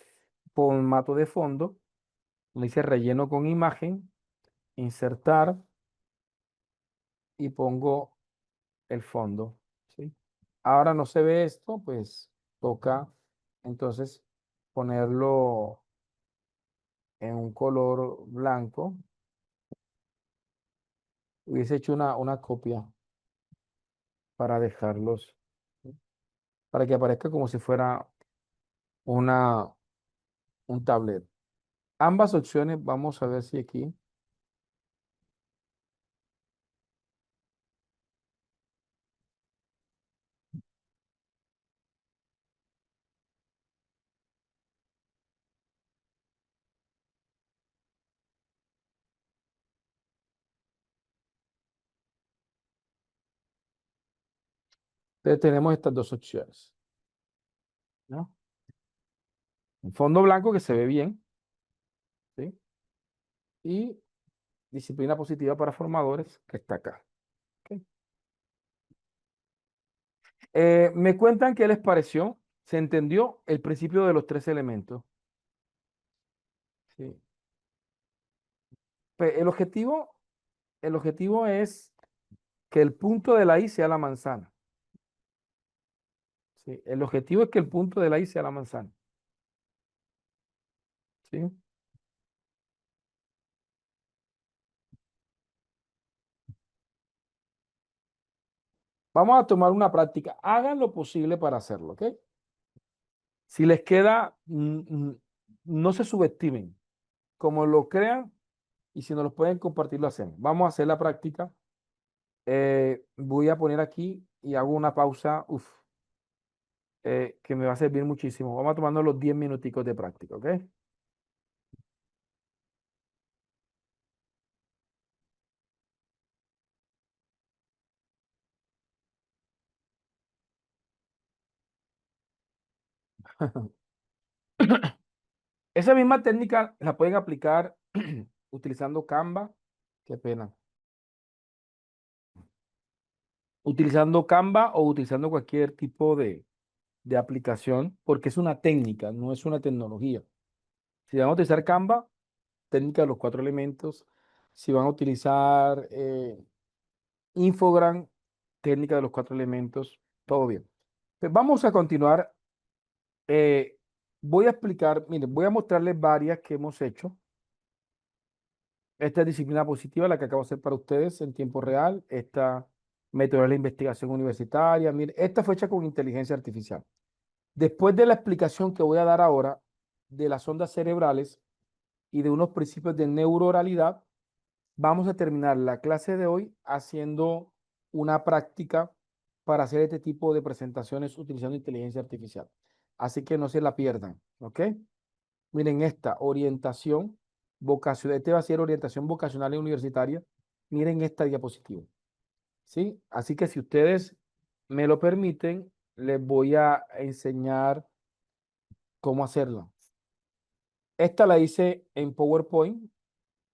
formato de fondo, le dice relleno con imagen, insertar y pongo el fondo, ¿sí? Ahora no se ve esto, pues toca entonces ponerlo en un color blanco. Hubiese hecho una copia para dejarlos, ¿sí? Para que aparezca como si fuera una, un tablero. Ambas opciones, vamos a ver si aquí. Entonces tenemos estas dos opciones, ¿no? Un fondo blanco que se ve bien, ¿sí? Y disciplina positiva para formadores que está acá. ¿Ok? Me cuentan qué les pareció. ¿Se entendió el principio de los tres elementos? Sí. El objetivo es que el punto de la I sea la manzana. ¿Sí? El objetivo es que el punto de la I sea la manzana. ¿Sí? Vamos a tomar una práctica. Hagan lo posible para hacerlo, ¿ok? Si les queda, no se subestimen. Como lo crean y si nos lo pueden compartir, lo hacemos. Vamos a hacer la práctica. Voy a poner aquí y hago una pausa, que me va a servir muchísimo. Vamos a tomarnos los 10 minuticos de práctica, ¿ok? Esa misma técnica la pueden aplicar utilizando Canva. Qué pena. Utilizando Canva o utilizando cualquier tipo de aplicación, porque es una técnica, no es una tecnología. Si van a utilizar Canva, técnica de los cuatro elementos. Si van a utilizar Infogram, técnica de los cuatro elementos, todo bien. Pues vamos a continuar. Eh, Voy a explicar, miren, voy a mostrarles varias que hemos hecho. Esta es disciplina positiva, la que acabo de hacer para ustedes en tiempo real. Esta método de la investigación universitaria. Miren, esta fue hecha con inteligencia artificial. Después de la explicación que voy a dar ahora de las ondas cerebrales y de unos principios de neurooralidad, vamos a terminar la clase de hoy haciendo una práctica para hacer este tipo de presentaciones utilizando inteligencia artificial. Así que no se la pierdan, ¿ok? Miren esta orientación vocacional, este va a ser orientación vocacional y universitaria. Miren esta diapositiva, ¿sí? Así que si ustedes me lo permiten, les voy a enseñar cómo hacerlo. Esta la hice en PowerPoint,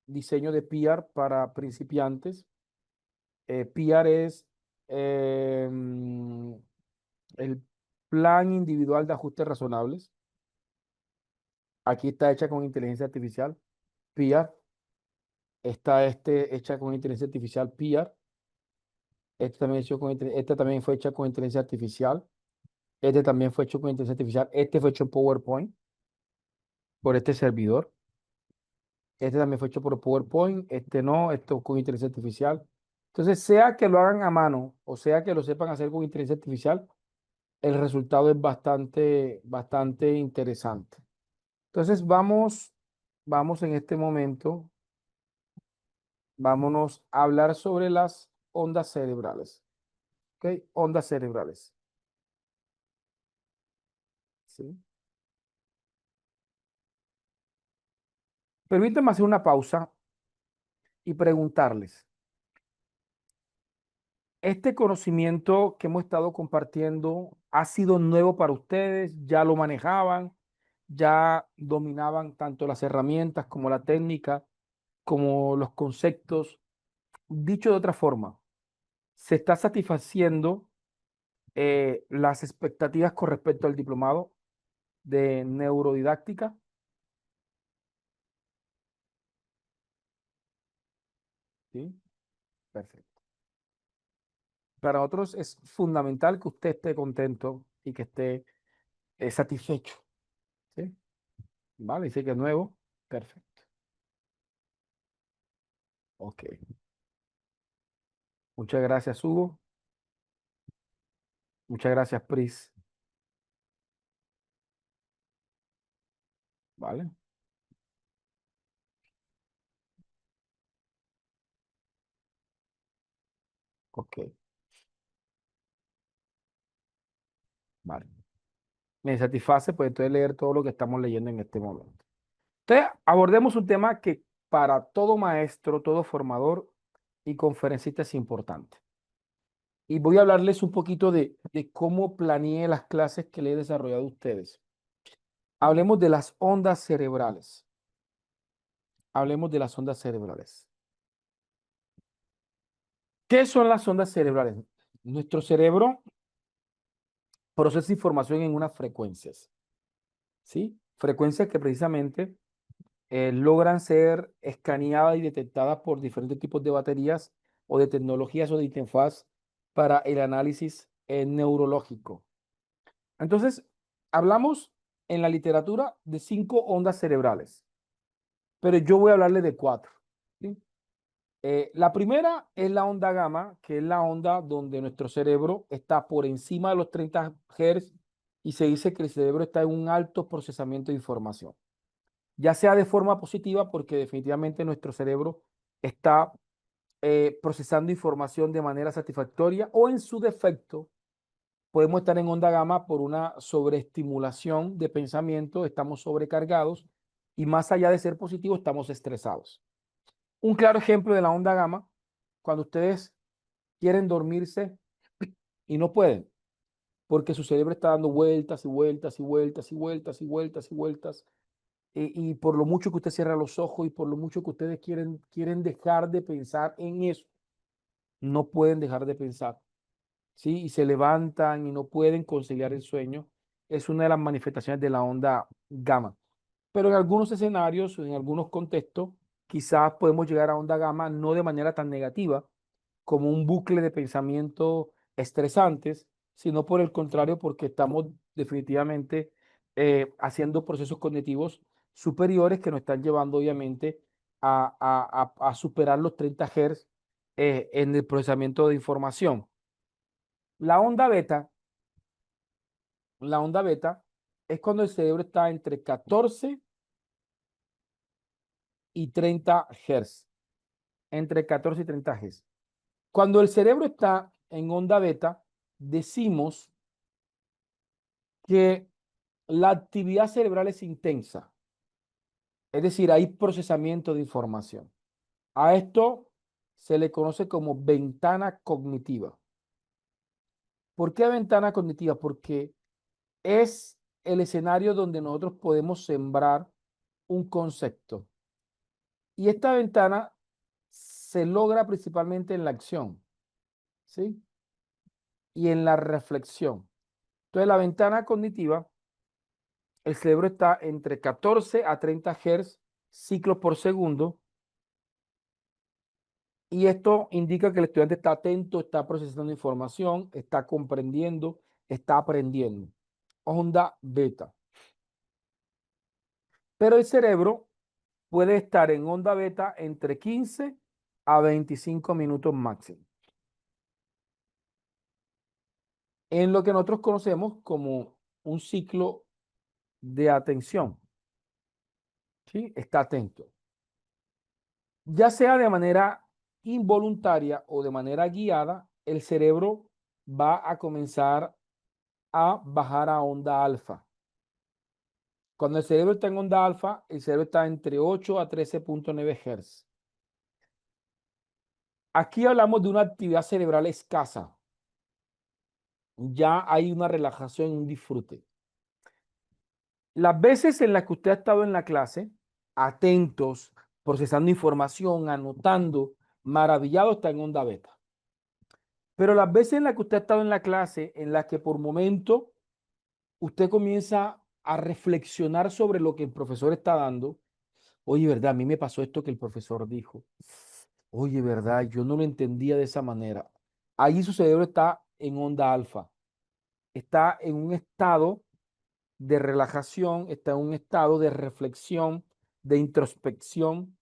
diseño de PR para principiantes. PR es el plan individual de ajustes razonables. Aquí está hecha con inteligencia artificial. PR. Está hecha con inteligencia artificial PR. Esta también fue hecha con inteligencia artificial. Este también fue hecho con inteligencia artificial. Este fue hecho en PowerPoint por este servidor. Este también fue hecho por PowerPoint. Este no, esto con inteligencia artificial. Entonces, sea que lo hagan a mano o sea que lo sepan hacer con inteligencia artificial, el resultado es bastante interesante. Entonces, vamos en este momento, vámonos a hablar sobre las ondas cerebrales. ¿Ok? Ondas cerebrales. ¿Sí? Permítanme hacer una pausa y preguntarles, ¿este conocimiento que hemos estado compartiendo ha sido nuevo para ustedes? ¿Ya lo manejaban? ¿Ya dominaban tanto las herramientas como la técnica, como los conceptos? Dicho de otra forma, ¿se está satisfaciendo las expectativas con respecto al diplomado de neurodidáctica? Sí, perfecto. Para nosotros es fundamental que usted esté contento y que esté satisfecho. ¿Sí? Vale, dice que es nuevo. Perfecto. Ok. Muchas gracias, Hugo. Muchas gracias, Pris. Vale. Ok. Vale. Me satisface, pues entonces leer todo lo que estamos leyendo en este momento. Entonces, abordemos un tema que para todo maestro, todo formador y conferencista es importante. Y voy a hablarles un poquito de cómo planeé las clases que le he desarrollado a ustedes. Hablemos de las ondas cerebrales. Hablemos de las ondas cerebrales. ¿Qué son las ondas cerebrales? Nuestro cerebro procesa información en unas frecuencias, ¿sí? Frecuencias que precisamente logran ser escaneadas y detectadas por diferentes tipos de baterías o de tecnologías o de interfaz para el análisis neurológico. Entonces, hablamos en la literatura de 5 ondas cerebrales, pero yo voy a hablarle de 4. ¿Sí? La primera es la onda gamma, que es la onda donde nuestro cerebro está por encima de los 30 Hz y se dice que el cerebro está en un alto procesamiento de información, ya sea de forma positiva, porque definitivamente nuestro cerebro está procesando información de manera satisfactoria, o en su defecto, podemos estar en onda gamma por una sobreestimulación de pensamiento, estamos sobrecargados y más allá de ser positivo, estamos estresados. Un claro ejemplo de la onda gamma, cuando ustedes quieren dormirse y no pueden, porque su cerebro está dando vueltas y vueltas y vueltas y vueltas y vueltas y vueltas, y por lo mucho que usted cierra los ojos y por lo mucho que ustedes quieren dejar de pensar en eso, no pueden dejar de pensar, ¿sí? Y se levantan y no pueden conciliar el sueño. Es una de las manifestaciones de la onda gamma. Pero en algunos escenarios, en algunos contextos, quizás podemos llegar a onda gamma no de manera tan negativa como un bucle de pensamiento estresantes, sino por el contrario, porque estamos definitivamente haciendo procesos cognitivos superiores que nos están llevando obviamente a superar los 30 Hz en el procesamiento de información. La onda beta, la onda beta es cuando el cerebro está entre 14 y 30 Hz, entre 14 y 30 Hz. Cuando el cerebro está en onda beta, decimos que la actividad cerebral es intensa, es decir, hay procesamiento de información. A esto se le conoce como ventana cognitiva. ¿Por qué ventana cognitiva? Porque es el escenario donde nosotros podemos sembrar un concepto. Y esta ventana se logra principalmente en la acción, ¿sí? Y en la reflexión. Entonces, la ventana cognitiva, el cerebro está entre 14 a 30 Hz ciclos por segundo, y esto indica que el estudiante está atento, está procesando información, está comprendiendo, está aprendiendo. onda beta. Pero el cerebro puede estar en onda beta entre 15 a 25 minutos máximo. En lo que nosotros conocemos como un ciclo de atención. ¿Sí? Está atento. Ya sea de manera involuntaria o de manera guiada, el cerebro va a comenzar a bajar a onda alfa. Cuando el cerebro está en onda alfa, el cerebro está entre 8 a 13.9 Hz. Aquí hablamos de una actividad cerebral escasa. Ya hay una relajación, un disfrute. Las veces en las que usted ha estado en la clase, atentos, procesando información, anotando, maravillado, está en onda beta. Pero las veces en las que usted ha estado en la clase, en las que por momento usted comienza a reflexionar sobre lo que el profesor está dando, oye, ¿verdad? A mí me pasó esto que el profesor dijo. Oye, ¿verdad? Yo no lo entendía de esa manera. Ahí su cerebro está en onda alfa. Está en un estado de relajación, está en un estado de reflexión, de introspección,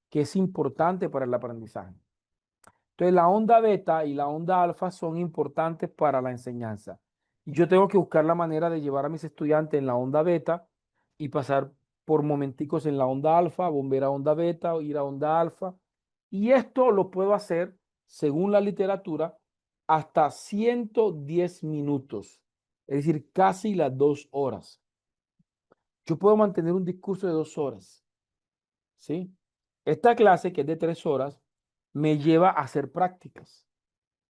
que es importante para el aprendizaje. Entonces, la onda beta y la onda alfa son importantes para la enseñanza. Y yo tengo que buscar la manera de llevar a mis estudiantes en la onda beta y pasar por momenticos en la onda alfa, volver a onda beta, o ir a onda alfa. Y esto lo puedo hacer, según la literatura, hasta 110 minutos, es decir, casi las 2 horas. Yo puedo mantener un discurso de 2 horas, ¿sí? Esta clase, que es de 3 horas, me lleva a hacer prácticas.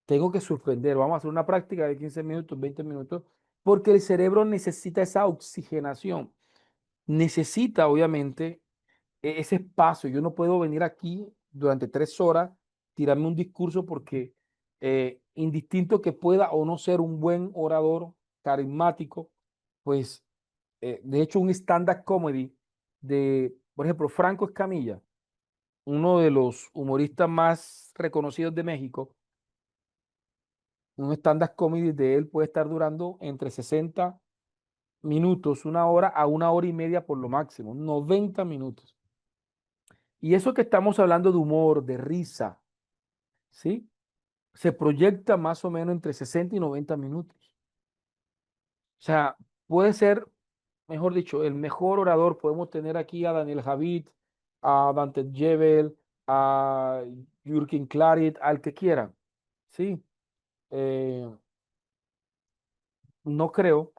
Tengo que suspender, vamos a hacer una práctica de 15 minutos, 20 minutos, porque el cerebro necesita esa oxigenación. Necesita, obviamente, ese espacio. Yo no puedo venir aquí durante 3 horas, tirarme un discurso porque indistinto que pueda o no ser un buen orador carismático, pues de hecho un stand-up comedy de, por ejemplo, Franco Escamilla, uno de los humoristas más reconocidos de México, un stand-up comedy de él puede estar durando entre 60 minutos, 1 hora a 1 hora y media por lo máximo, 90 minutos. Y eso que estamos hablando de humor, de risa, ¿sí? Se proyecta más o menos entre 60 y 90 minutos. O sea, puede ser, mejor dicho, el mejor orador. Podemos tener aquí a Daniel Javid, a Dante Gebel, a Jürgen Klarit, al que quiera, ¿sí? Eh, no creo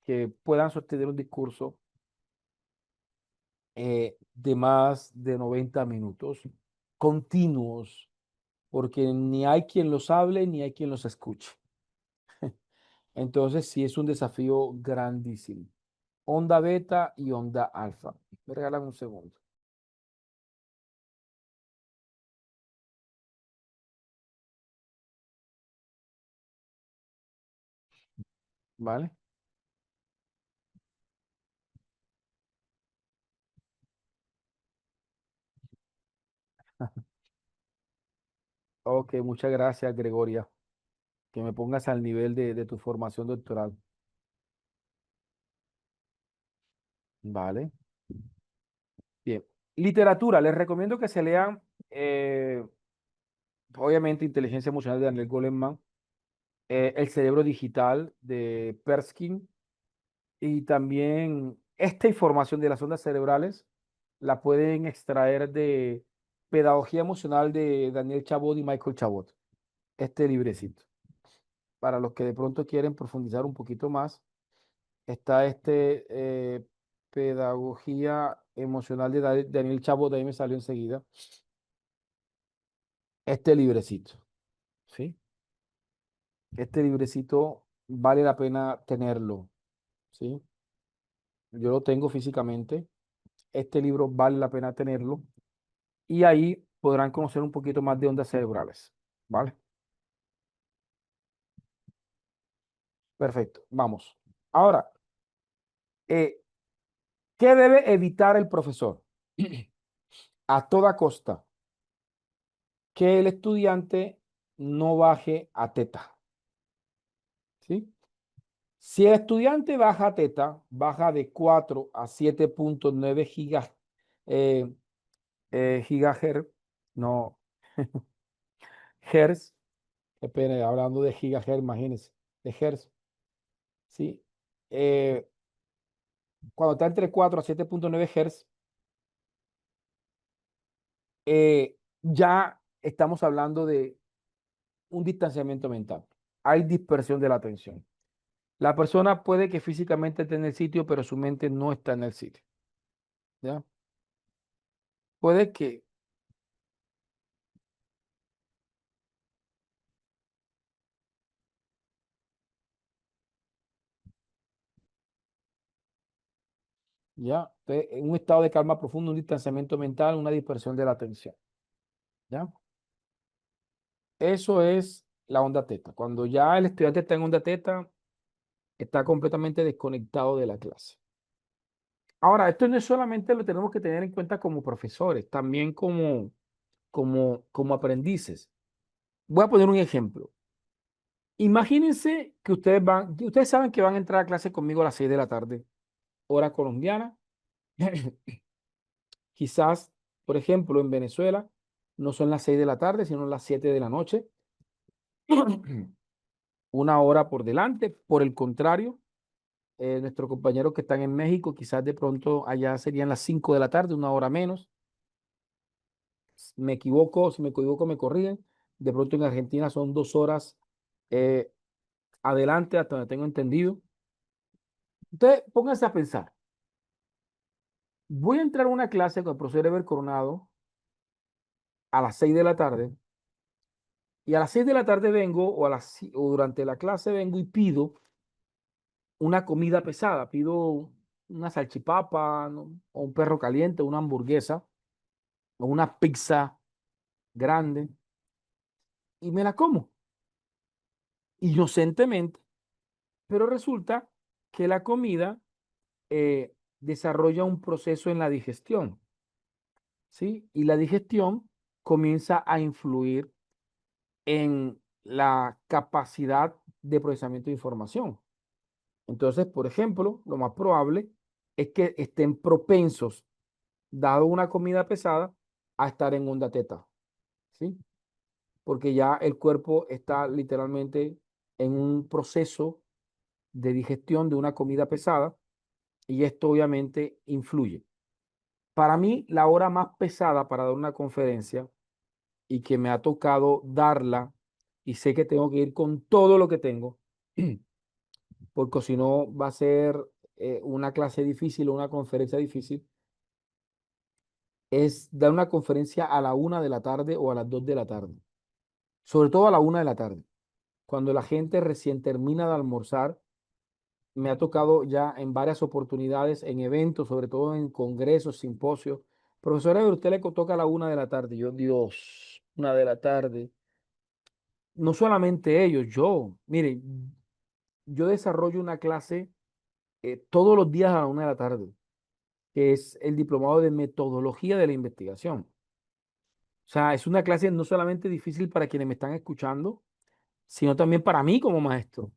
que puedan sostener un discurso de más de 90 minutos continuos, porque ni hay quien los hable ni hay quien los escuche. Entonces, sí es un desafío grandísimo. Onda beta y onda alfa. Me regalan un segundo. ¿Vale? Ok, muchas gracias, Gregoria. Que me pongas al nivel de tu formación doctoral. Vale. Bien. Literatura. Les recomiendo que se lean, obviamente, Inteligencia Emocional de Daniel Goleman, El cerebro digital de Perskin, y también esta información de las ondas cerebrales la pueden extraer de Pedagogía Emocional de Daniel Chabot y Michael Chabot. Este librecito. Para los que de pronto quieren profundizar un poquito más, está Pedagogía Emocional de Daniel Chabot, de ahí me salió enseguida. Este librecito, ¿sí? Este librecito vale la pena tenerlo, ¿sí? Yo lo tengo físicamente. Este libro vale la pena tenerlo. Y ahí podrán conocer un poquito más de ondas cerebrales, ¿vale? Perfecto, vamos. Ahora, eh, ¿qué debe evitar el profesor? A toda costa, que el estudiante no baje a teta, ¿sí? Si el estudiante baja teta, baja de 4 a 7.9 eh, gigahertz, no, hertz, qué pena, hablando de gigahertz, imagínense, de hertz, ¿sí? Eh, Cuando está entre 4 a 7.9 hertz, ya estamos hablando de un distanciamiento mental. Hay dispersión de la atención. La persona puede que físicamente esté en el sitio, pero su mente no está en el sitio. ¿Ya? Puede que, ¿ya? Entonces, en un estado de calma profundo, un distanciamiento mental, una dispersión de la atención. ¿Ya? Eso es la onda teta. Cuando ya el estudiante está en onda teta, está completamente desconectado de la clase. Ahora, esto no es solamente lo tenemos que tener en cuenta como profesores, también como aprendices. Voy a poner un ejemplo. Imagínense que ustedes saben que van a entrar a clase conmigo a las 6 de la tarde, hora colombiana. Quizás, por ejemplo, en Venezuela no son las 6 de la tarde, sino las 7 de la noche. Una hora por delante. Por el contrario, nuestros compañeros que están en México, quizás de pronto allá serían las 5 de la tarde, una hora menos. Me equivoco, si me equivoco, me corrigen. De pronto en Argentina son 2 horas eh, adelante, hasta donde tengo entendido. Entonces, pónganse a pensar. Voy a entrar a una clase con el profesor Ever Coronado a las 6 de la tarde y a las 6 de la tarde vengo o durante la clase vengo y pido una comida pesada, pido una salchipapa, ¿no? O un perro caliente, una hamburguesa o una pizza grande y me la como inocentemente, pero resulta que la comida desarrolla un proceso en la digestión, ¿sí? Y la digestión comienza a influir en la capacidad de procesamiento de información. Entonces, por ejemplo, lo más probable es que estén propensos, dado una comida pesada, a estar en onda teta, ¿sí? Porque ya el cuerpo está literalmente en un proceso de digestión de una comida pesada y esto obviamente influye. Para mí, la hora más pesada para dar una conferencia y que me ha tocado darla y sé que tengo que ir con todo lo que tengo, porque si no va a ser una clase difícil o una conferencia difícil, es dar una conferencia a la 1 de la tarde o a las 2 de la tarde, sobre todo a la 1 de la tarde, cuando la gente recién termina de almorzar. Me ha tocado ya en varias oportunidades, en eventos, sobre todo en congresos, simposios. Profesora, a usted le toca a la 1 de la tarde. Yo, Dios, 1 de la tarde. No solamente ellos, yo. Mire, yo desarrollo una clase todos los días a la 1 de la tarde, que es el diplomado de metodología de la investigación. O sea, es una clase no solamente difícil para quienes me están escuchando, sino también para mí como maestro.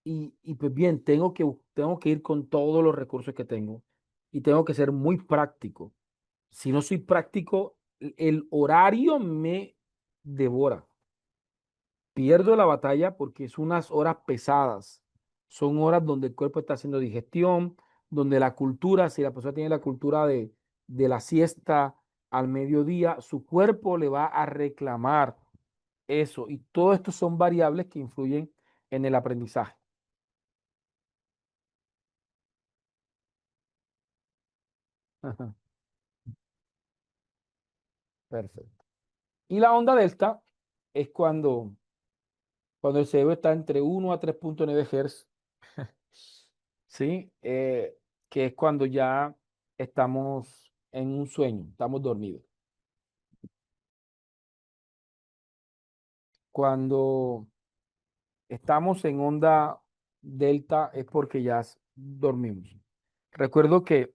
Y pues bien, tengo que ir con todos los recursos que tengo y tengo que ser muy práctico. Si no soy práctico, el horario me devora. Pierdo la batalla porque son unas horas pesadas. Son horas donde el cuerpo está haciendo digestión, donde la cultura, si la persona tiene la cultura de la siesta al mediodía, su cuerpo le va a reclamar eso. Y todo esto son variables que influyen en el aprendizaje. Ajá, perfecto. Y la onda delta es cuando el cerebro está entre 1 a 3.9 Hz, ¿sí? Que es cuando ya estamos en un sueño, estamos dormidos. Cuando estamos en onda delta es porque ya dormimos. Recuerdo que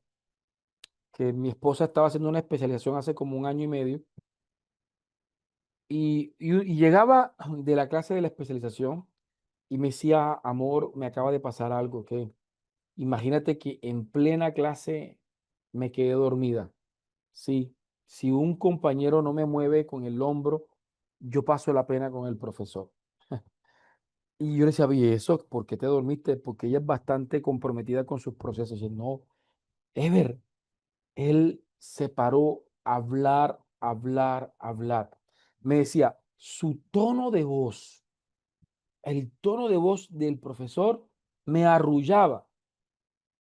mi esposa estaba haciendo una especialización hace como un año y medio y llegaba de la clase de la especialización y me decía, amor, me acaba de pasar algo, que imagínate que en plena clase me quedé dormida. Sí, si un compañero no me mueve con el hombro, yo paso la pena con el profesor. Y yo le decía, oye, ¿eso por qué te dormiste? Porque ella es bastante comprometida con sus procesos. Y él, no, Ever, él se paró a hablar, hablar, hablar. Me decía, su tono de voz, el tono de voz del profesor me arrullaba,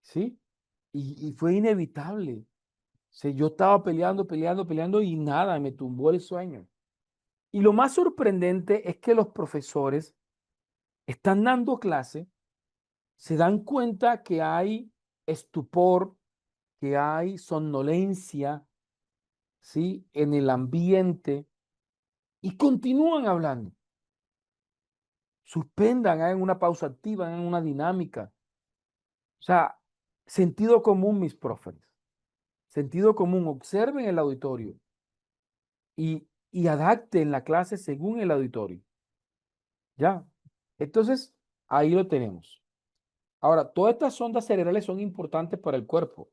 ¿sí? Y fue inevitable. Yo estaba peleando, peleando, peleando y nada, me tumbó el sueño. Y lo más sorprendente es que los profesores están dando clase, se dan cuenta que hay estupor, que hay somnolencia, ¿sí? En el ambiente y continúan hablando. Suspendan, hagan una pausa activa, hagan una dinámica. O sea, sentido común, mis profes. Sentido común, observen el auditorio y adapten la clase según el auditorio. ¿Ya? Entonces, ahí lo tenemos. Ahora, todas estas ondas cerebrales son importantes para el cuerpo,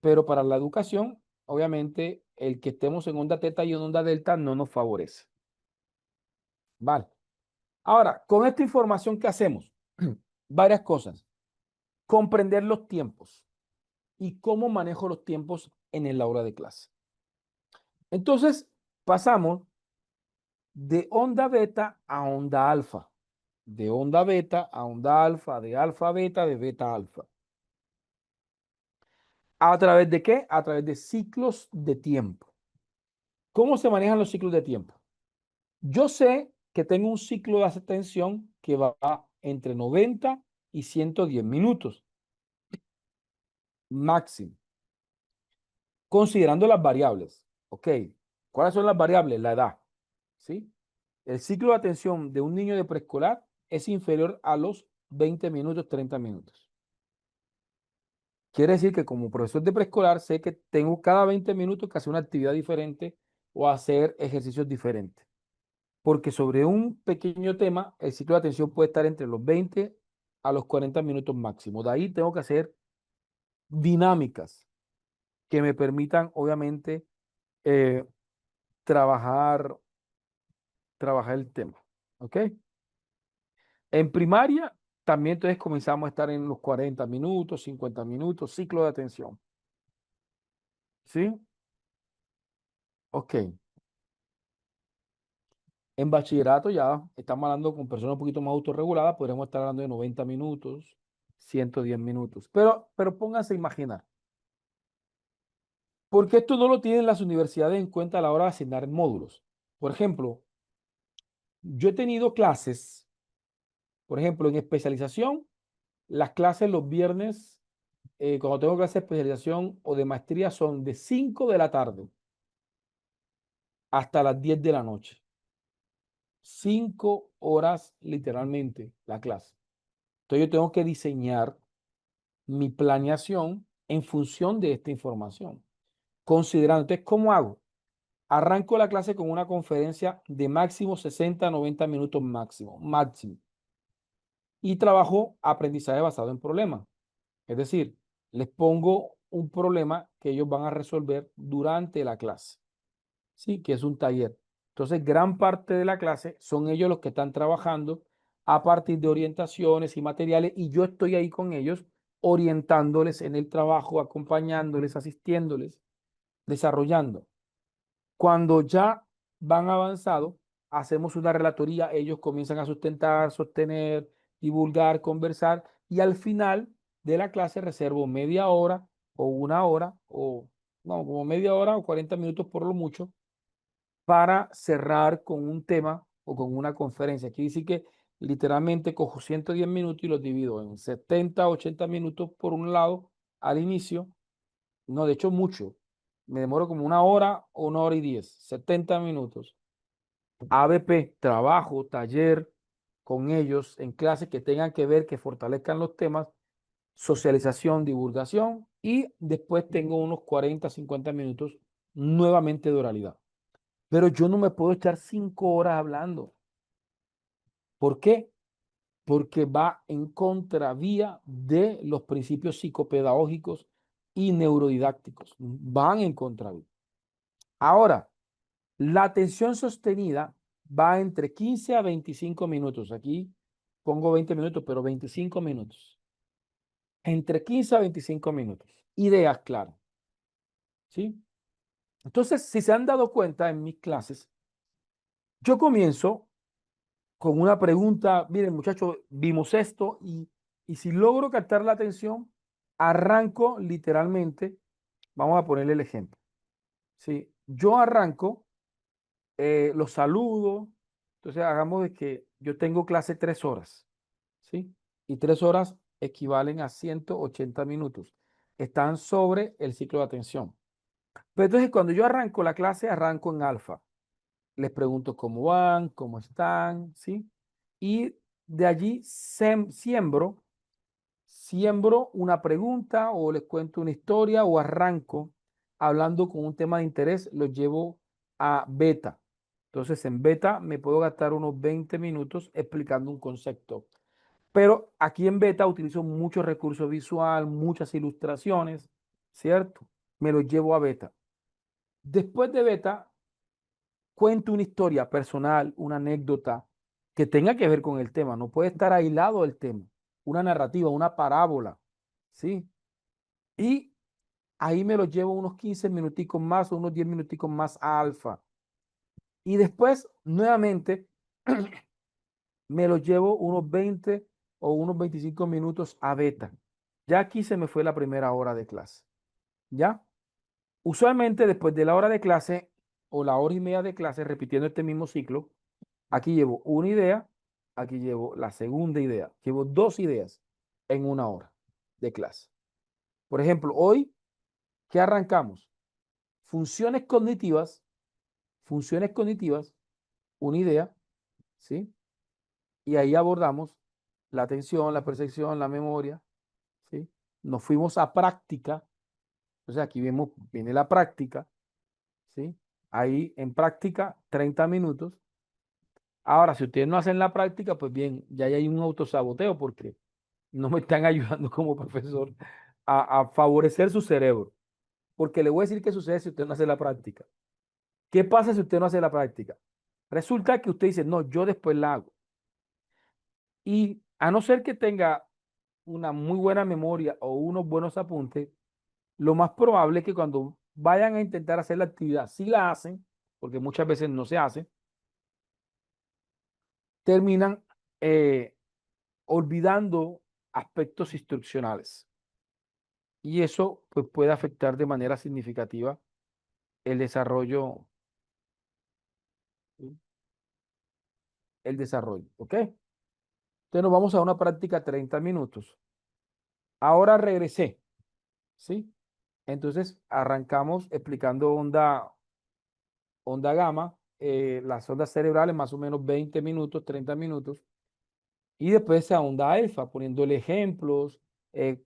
pero para la educación, obviamente, el que estemos en onda teta y en onda delta no nos favorece. Vale. Ahora, con esta información, ¿qué hacemos? Varias cosas. Comprender los tiempos y cómo manejo los tiempos en el aula de clase. Entonces, pasamos de onda beta a onda alfa, de onda beta a onda alfa, de alfa a beta, de beta a alfa. ¿A través de qué? A través de ciclos de tiempo. ¿Cómo se manejan los ciclos de tiempo? Yo sé que tengo un ciclo de atención que va entre 90 y 110 minutos máximo, considerando las variables. ¿Ok? ¿Cuáles son las variables? La edad. ¿Sí? El ciclo de atención de un niño de preescolar es inferior a los 20 minutos, 30 minutos. Quiere decir que como profesor de preescolar sé que tengo cada 20 minutos que hacer una actividad diferente o hacer ejercicios diferentes. Porque sobre un pequeño tema, el ciclo de atención puede estar entre los 20 a los 40 minutos máximo. De ahí tengo que hacer dinámicas que me permitan, obviamente, eh, trabajar, trabajar el tema. ¿Ok? En primaria, también entonces comenzamos a estar en los 40 minutos, 50 minutos, ciclo de atención. ¿Sí? Ok. En bachillerato ya estamos hablando con personas un poquito más autorreguladas, podríamos estar hablando de 90 minutos, 110 minutos. Pero pónganse a imaginar, porque esto no lo tienen las universidades en cuenta a la hora de asignar módulos. Por ejemplo, yo he tenido clases, por ejemplo, en especialización, las clases los viernes, cuando tengo clases de especialización o de maestría, son de 5 de la tarde hasta las 10 de la noche. 5 horas literalmente la clase. Entonces yo tengo que diseñar mi planeación en función de esta información. Considerando, entonces, ¿cómo hago? Arranco la clase con una conferencia de máximo 60 a 90 minutos máximo, máximo. Y trabajo aprendizaje basado en problemas. Es decir, les pongo un problema que ellos van a resolver durante la clase. ¿Sí? Que es un taller. Entonces, gran parte de la clase son ellos los que están trabajando a partir de orientaciones y materiales y yo estoy ahí con ellos orientándoles en el trabajo, acompañándoles, asistiéndoles, desarrollando. Cuando ya van avanzado, hacemos una relatoría, ellos comienzan a sustentar, sostener, divulgar, conversar y al final de la clase reservo media hora o una hora o no, como media hora o 40 minutos por lo mucho para cerrar con un tema o con una conferencia. Aquí dice que literalmente cojo 110 minutos y los divido en 70, 80 minutos por un lado al inicio. No, de hecho mucho. Me demoro como una hora o una hora y 10, 70 minutos. ABP, trabajo, taller con ellos en clases que tengan que ver, que fortalezcan los temas, socialización, divulgación y después tengo unos 40, 50 minutos nuevamente de oralidad. Pero yo no me puedo echar 5 horas hablando. ¿Por qué? porque va en contravía de los principios psicopedagógicos y neurodidácticos. Van en contravía. Ahora, la atención sostenida va entre 15 a 25 minutos. Aquí pongo 20 minutos, pero 25 minutos. Entre 15 a 25 minutos. Ideas claras. ¿Sí? Entonces, si se han dado cuenta en mis clases, yo comienzo con una pregunta. Miren, muchachos, vimos esto y si logro captar la atención, arranco literalmente. Vamos a ponerle el ejemplo. ¿Sí? Yo arranco, los saludo. Entonces, hagamos de que yo tengo clase 3 horas. ¿Sí? Y 3 horas equivalen a 180 minutos. Están sobre el ciclo de atención. Pero entonces, cuando yo arranco la clase, arranco en alfa. Les pregunto cómo van, cómo están, ¿sí? Y de allí siembro una pregunta o les cuento una historia o arranco hablando con un tema de interés, los llevo a beta. Entonces, en beta me puedo gastar unos 20 minutos explicando un concepto. Pero aquí en beta utilizo mucho recurso visual, muchas ilustraciones, ¿cierto? Me los llevo a beta. Después de beta, cuento una historia personal, una anécdota que tenga que ver con el tema. No puede estar aislado del tema. Una narrativa, una parábola, ¿sí? Y ahí me lo llevo unos 15 minuticos más o unos 10 minuticos más a alfa. Y después, nuevamente, me lo llevo unos 20 o unos 25 minutos a beta. Ya aquí se me fue la primera hora de clase. ¿Ya? Usualmente después de la hora de clase o la hora y media de clase, repitiendo este mismo ciclo, aquí llevo una idea, aquí llevo la segunda idea. Llevo 2 ideas en una hora de clase. Por ejemplo, hoy, ¿qué arrancamos? Funciones cognitivas, una idea, ¿sí? Y ahí abordamos la atención, la percepción, la memoria, ¿sí? Nos fuimos a práctica, o sea, aquí viene la práctica, ¿sí? Ahí en práctica, 30 minutos. Ahora, si ustedes no hacen la práctica, pues bien, ya hay un autosaboteo porque no me están ayudando como profesor a favorecer su cerebro. Porque le voy a decir qué sucede si usted no hace la práctica. ¿Qué pasa si usted no hace la práctica? Resulta que usted dice, no, yo después la hago. Y a no ser que tenga una muy buena memoria o unos buenos apuntes, lo más probable es que cuando vayan a intentar hacer la actividad, si la hacen, porque muchas veces no se hace, terminan olvidando aspectos instruccionales. Y eso pues, puede afectar de manera significativa el desarrollo, ¿sí? El desarrollo, ¿ok? Entonces nos vamos a una práctica 30 minutos. Ahora regresé, ¿sí? Entonces arrancamos explicando onda gamma, las ondas cerebrales, más o menos 20 minutos, 30 minutos. Y después a onda alfa, poniéndole ejemplos.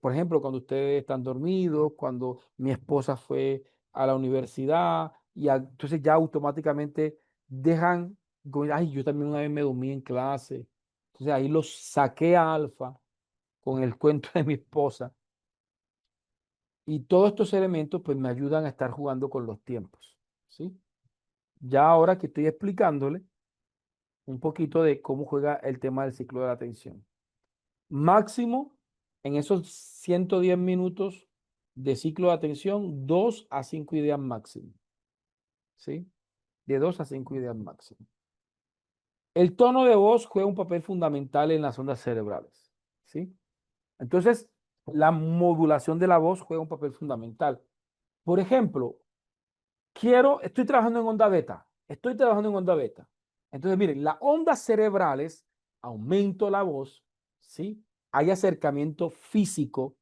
Por ejemplo, cuando ustedes están dormidos, cuando mi esposa fue a la universidad, entonces ya automáticamente dejan, ay, yo también una vez me dormí en clase. Entonces ahí los saqué a alfa con el cuento de mi esposa. Y todos estos elementos pues me ayudan a estar jugando con los tiempos, ¿sí? Ya ahora que estoy explicándole un poquito de cómo juega el tema del ciclo de la atención. Máximo, en esos 110 minutos de ciclo de atención, 2 a 5 ideas máximo, ¿sí? De 2 a 5 ideas máximo. El tono de voz juega un papel fundamental en las ondas cerebrales, ¿sí? Entonces, la modulación de la voz juega un papel fundamental. Por ejemplo, estoy trabajando en onda beta, estoy trabajando en onda beta. Entonces, miren, las ondas cerebrales, aumento la voz, ¿sí? Hay acercamiento físico,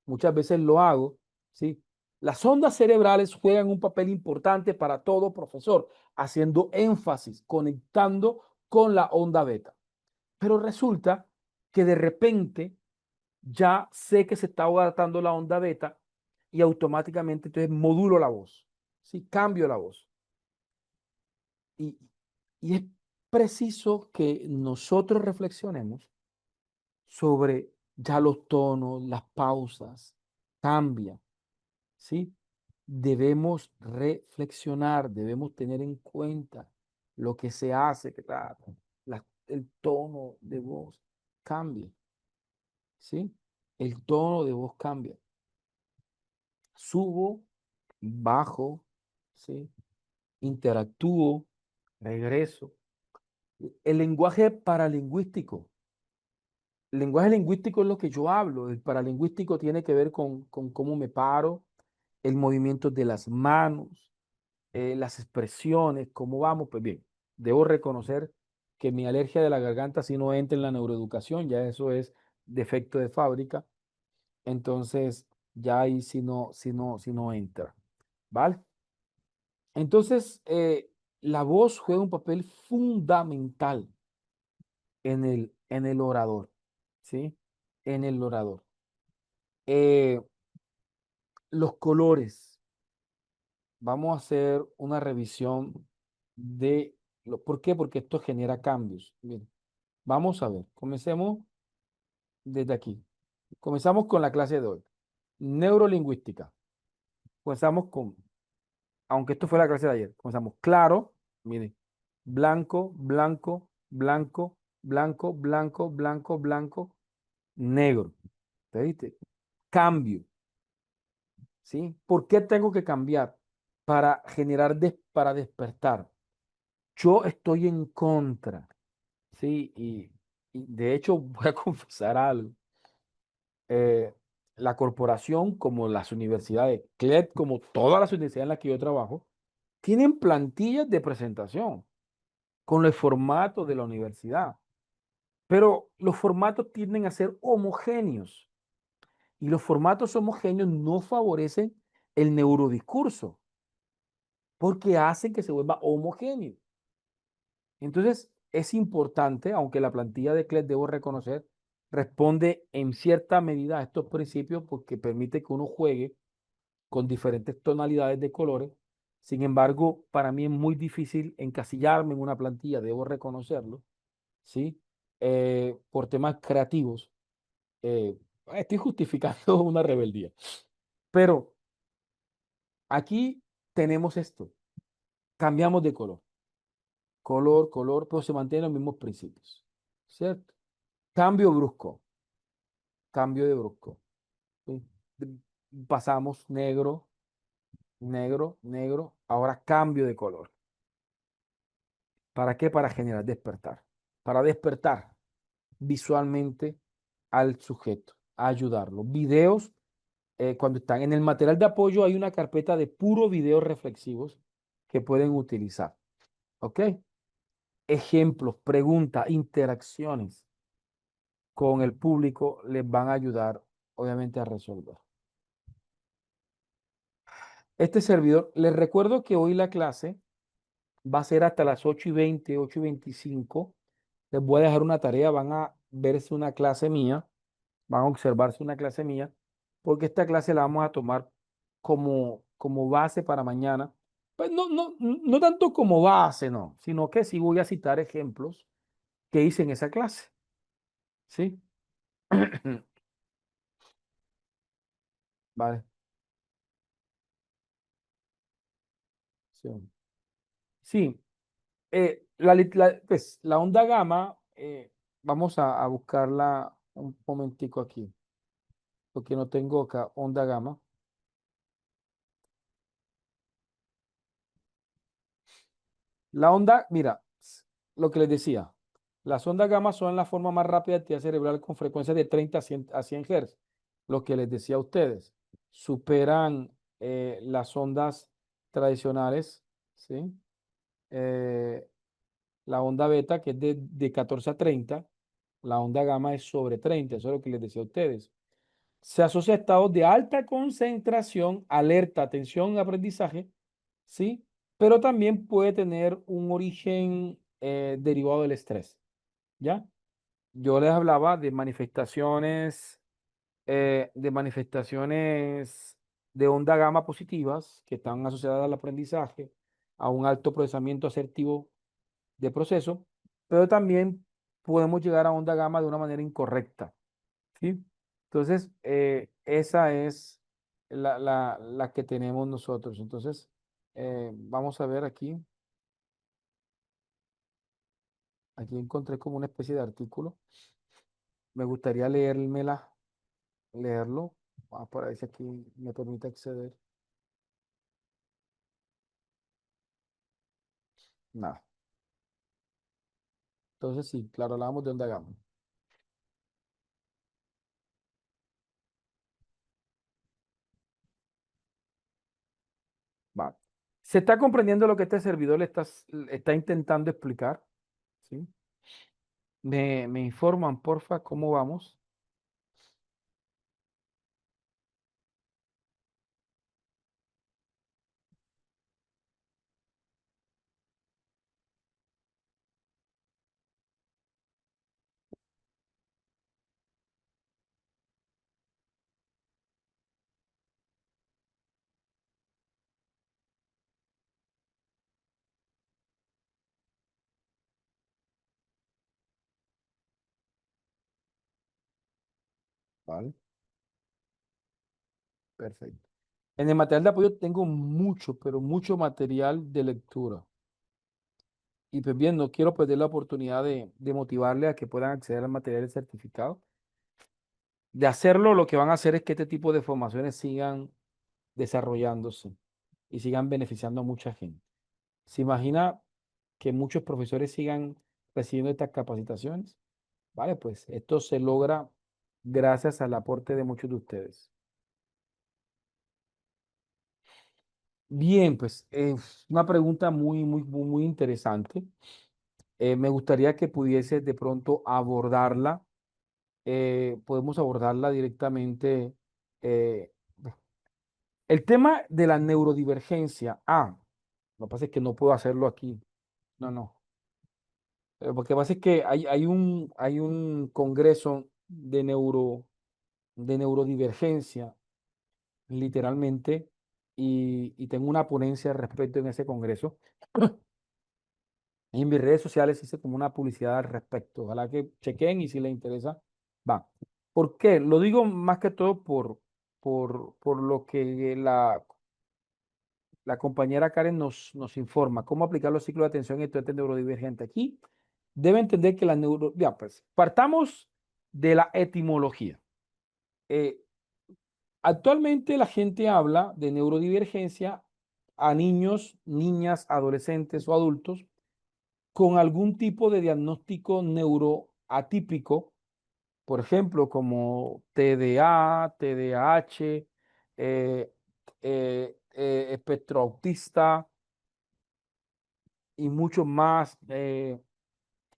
muchas veces lo hago, ¿sí? Las ondas cerebrales juegan un papel importante para todo profesor, haciendo énfasis, conectando con la onda beta. Pero resulta que de repente ya sé que se está adaptando la onda beta y automáticamente entonces modulo la voz, ¿sí? Cambio la voz. Y, y es preciso que nosotros reflexionemos sobre ya los tonos, las pausas, cambia, ¿sí? Debemos reflexionar, debemos tener en cuenta lo que se hace, que el tono de voz cambia, ¿sí? El tono de voz cambia. Subo, bajo, ¿sí? Interactúo, regreso. El lenguaje paralingüístico. El lenguaje lingüístico es lo que yo hablo. El paralingüístico tiene que ver con cómo me paro, el movimiento de las manos, las expresiones, cómo vamos. Pues bien, debo reconocer que mi alergia de la garganta si no entra en la neuroeducación, ya eso es defecto de fábrica. Entonces, ya ahí si no entra. ¿Vale? Entonces, la voz juega un papel fundamental en el orador, ¿sí? En el orador. Eh, los colores. Vamos a hacer una revisión ¿por qué? Porque esto genera cambios. Bien, vamos a ver. Comencemos desde aquí. Comenzamos con la clase de hoy. Neurolingüística. Comenzamos con, aunque esto fue la clase de ayer, comenzamos claro, mire, blanco, blanco, blanco, blanco, blanco, blanco, blanco, negro. ¿Te viste? Cambio, ¿sí? ¿Por qué tengo que cambiar? Para para despertar. Yo estoy en contra, ¿sí? Y de hecho voy a confesar algo. Eh, la corporación, como las universidades, CLED, como todas las universidades en las que yo trabajo, tienen plantillas de presentación con el formato de la universidad, pero los formatos tienden a ser homogéneos y los formatos homogéneos no favorecen el neurodiscurso porque hacen que se vuelva homogéneo. Entonces, es importante, aunque la plantilla de CLED, debo reconocer, responde en cierta medida a estos principios porque permite que uno juegue con diferentes tonalidades de colores. Sin embargo, para mí es muy difícil encasillarme en una plantilla, debo reconocerlo, ¿sí? Por temas creativos. Estoy justificando una rebeldía. Pero aquí tenemos esto. Cambiamos de color. Color, color, pero se mantienen los mismos principios. ¿Cierto? Cambio brusco. Cambio de brusco. ¿Sí? De- Pasamos negro, negro, negro. Ahora cambio de color. ¿Para qué? Para generar despertar. Para despertar visualmente al sujeto, ayudarlo. Videos, cuando están en el material de apoyo hay una carpeta de puro videos reflexivos que pueden utilizar. ¿Ok? Ejemplos, preguntas, interacciones con el público les van a ayudar, obviamente, a resolver. Este servidor, les recuerdo que hoy la clase va a ser hasta las 8:20, 8:25. Les voy a dejar una tarea, van a verse una clase mía, van a observarse una clase mía, porque esta clase la vamos a tomar como base para mañana. Pues no tanto como base, no, sino que sí voy a citar ejemplos que hice en esa clase. ¿Sí? Vale. Sí. Sí, pues, la onda gamma, vamos a buscarla un momentico aquí, porque no tengo acá onda gamma. La onda, mira, lo que les decía, las ondas gamma son la forma más rápida de actividad cerebral con frecuencia de 30 a 100 Hz. Lo que les decía a ustedes, superan las ondas tradicionales, ¿sí? Eh, la onda beta, que es de 14 a 30, la onda gamma es sobre 30, eso es lo que les decía a ustedes. Se asocia a estados de alta concentración, alerta, atención, aprendizaje, ¿sí? Pero también puede tener un origen derivado del estrés, ¿ya? Yo les hablaba de manifestaciones de onda gamma positivas que están asociadas al aprendizaje, a un alto procesamiento asertivo de proceso, pero también podemos llegar a onda gamma de una manera incorrecta, ¿sí? Entonces, esa es la que tenemos nosotros. Entonces, vamos a ver aquí. Aquí encontré como una especie de artículo. Me gustaría leerlo. Vamos para ver si aquí me permite acceder. Nada. Entonces, sí, claro, hablábamos de onda gamma. Va. ¿Se está comprendiendo lo que este servidor está intentando explicar? ¿Sí? Me informan, porfa, cómo vamos. Vale, perfecto. En el material de apoyo tengo mucho, pero mucho material de lectura. Y pues bien, no quiero perder la oportunidad de motivarle a que puedan acceder al material del certificado. De hacerlo, lo que van a hacer es que este tipo de formaciones sigan desarrollándose y sigan beneficiando a mucha gente. ¿Se imagina que muchos profesores sigan recibiendo estas capacitaciones? Vale, pues esto se logra gracias al aporte de muchos de ustedes. Bien, pues es una pregunta muy interesante. Me gustaría que pudiese de pronto abordarla. Podemos abordarla directamente. eh, el tema de la neurodivergencia. Lo que pasa es que no puedo hacerlo aquí. No, no. Lo que pasa es que hay un congreso de neurodivergencia, literalmente, y tengo una ponencia al respecto en ese congreso. Y en mis redes sociales hice como una publicidad al respecto. Ojalá que chequen y si les interesa, va. ¿Por qué? Lo digo más que todo por lo que la compañera Karen nos informa. ¿Cómo aplicar los ciclos de atención en estudiantes neurodivergentes? Aquí debe entender que ya, pues, partamos de la etimología. Eh, Actualmente la gente habla de neurodivergencia a niños, niñas, adolescentes o adultos con algún tipo de diagnóstico neuroatípico, por ejemplo, como TDA, TDAH, espectro autista y mucho más,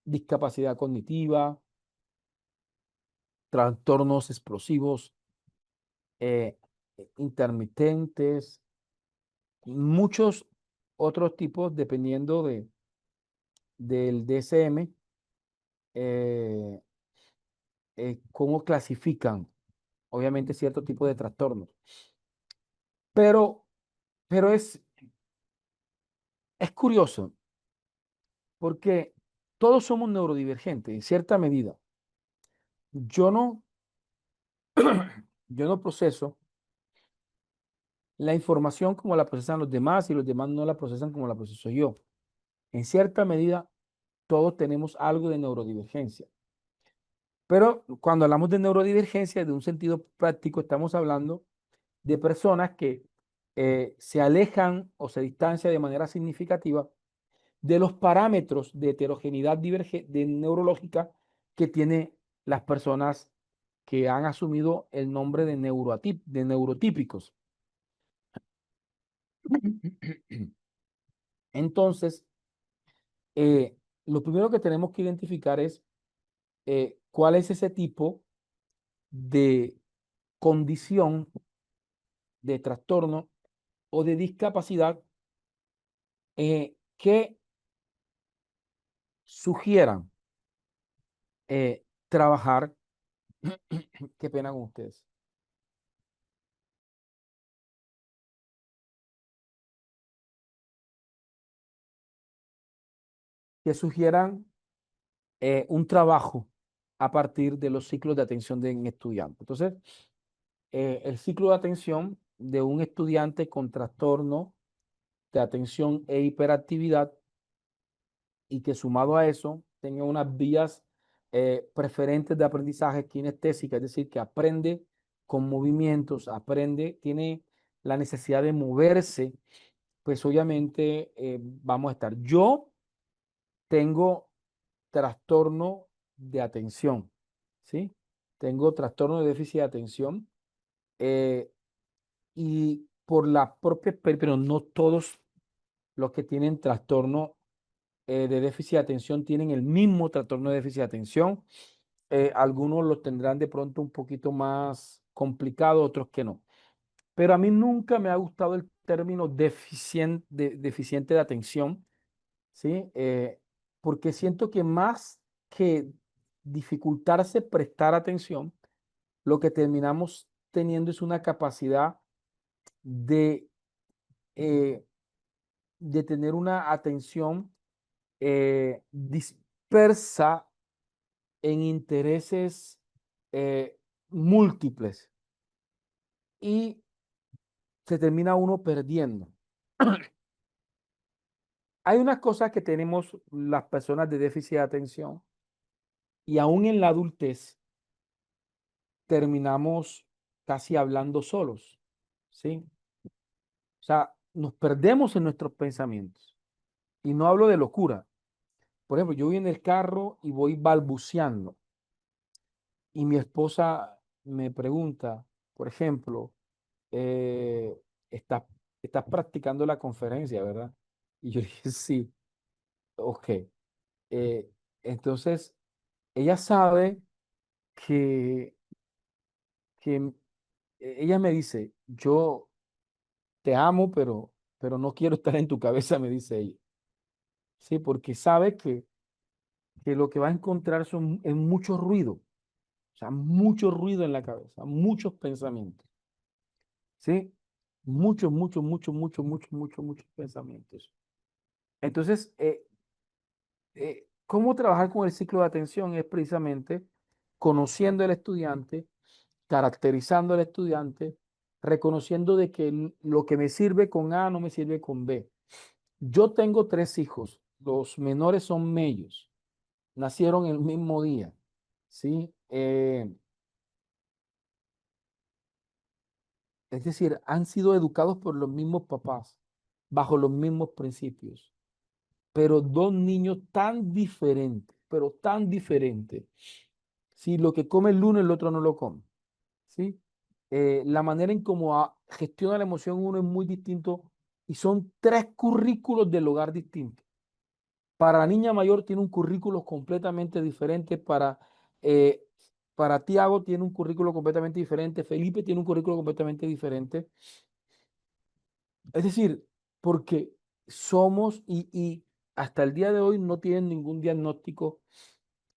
discapacidad cognitiva, trastornos explosivos, eh, intermitentes, muchos otros tipos dependiendo del DSM, eh, cómo clasifican, obviamente, cierto tipo de trastornos. Pero, pero es curioso porque todos somos neurodivergentes en cierta medida. Yo no, yo no proceso la información como la procesan los demás y los demás no la procesan como la proceso yo. En cierta medida, todos tenemos algo de neurodivergencia. Pero cuando hablamos de neurodivergencia, de un sentido práctico, estamos hablando de personas que se alejan o se distancian de manera significativa de los parámetros de heterogeneidad de neurológica que tienen las personas que han asumido el nombre de neurotípicos. Entonces, lo primero que tenemos que identificar es cuál es ese tipo de condición, de trastorno o de discapacidad que sugieran trabajar. Qué pena con ustedes. Que sugieran un trabajo a partir de los ciclos de atención de un estudiante. Entonces, el ciclo de atención de un estudiante con trastorno de atención e hiperactividad y que sumado a eso tenga unas vías preferentes de aprendizaje kinestésica, es decir, que aprende con movimientos, aprende, tiene la necesidad de moverse, pues obviamente vamos a estar. Yo tengo trastorno de atención, ¿sí? Tengo trastorno de déficit de atención eh, y por la propia, pero no todos los que tienen trastorno de déficit de atención tienen el mismo trastorno de déficit de atención. Algunos los tendrán de pronto un poquito más complicado, otros que no. Pero a mí nunca me ha gustado el término deficiente de atención, ¿sí? Porque siento que más que dificultarse prestar atención, lo que terminamos teniendo es una capacidad de, eh, de tener una atención dispersa en intereses múltiples y se termina uno perdiendo. Hay unas cosas que tenemos las personas de déficit de atención y aún en la adultez terminamos casi hablando solos, ¿sí? O sea, nos perdemos en nuestros pensamientos. Y no hablo de locura. Por ejemplo, yo voy en el carro y voy balbuceando y mi esposa me pregunta, por ejemplo, eh, estás, estás practicando la conferencia, ¿verdad? Y yo dije, sí, ok. Eh, entonces, ella sabe que, ella me dice, yo te amo, pero no quiero estar en tu cabeza, me dice ella. Sí, porque sabe que lo que va a encontrar es mucho ruido, o sea, mucho ruido en la cabeza, muchos pensamientos. ¿Sí? Muchos pensamientos. Entonces, ¿cómo trabajar con el ciclo de atención? Es precisamente conociendo al estudiante, caracterizando al estudiante, reconociendo de que lo que me sirve con A no me sirve con B. Yo tengo tres hijos, los menores son mellos, nacieron el mismo día, ¿sí? Es decir, han sido educados por los mismos papás, bajo los mismos principios, pero dos niños tan diferentes, pero tan diferentes. Si lo que come el uno, el otro no lo come. ¿Sí? La manera en cómo gestiona la emoción uno es muy distinto y son tres currículos del hogar distintos. Para la niña mayor tiene un currículo completamente diferente, eh, para Tiago tiene un currículo completamente diferente, Felipe tiene un currículo completamente diferente. Es decir, porque somos y hasta el día de hoy no tienen ningún diagnóstico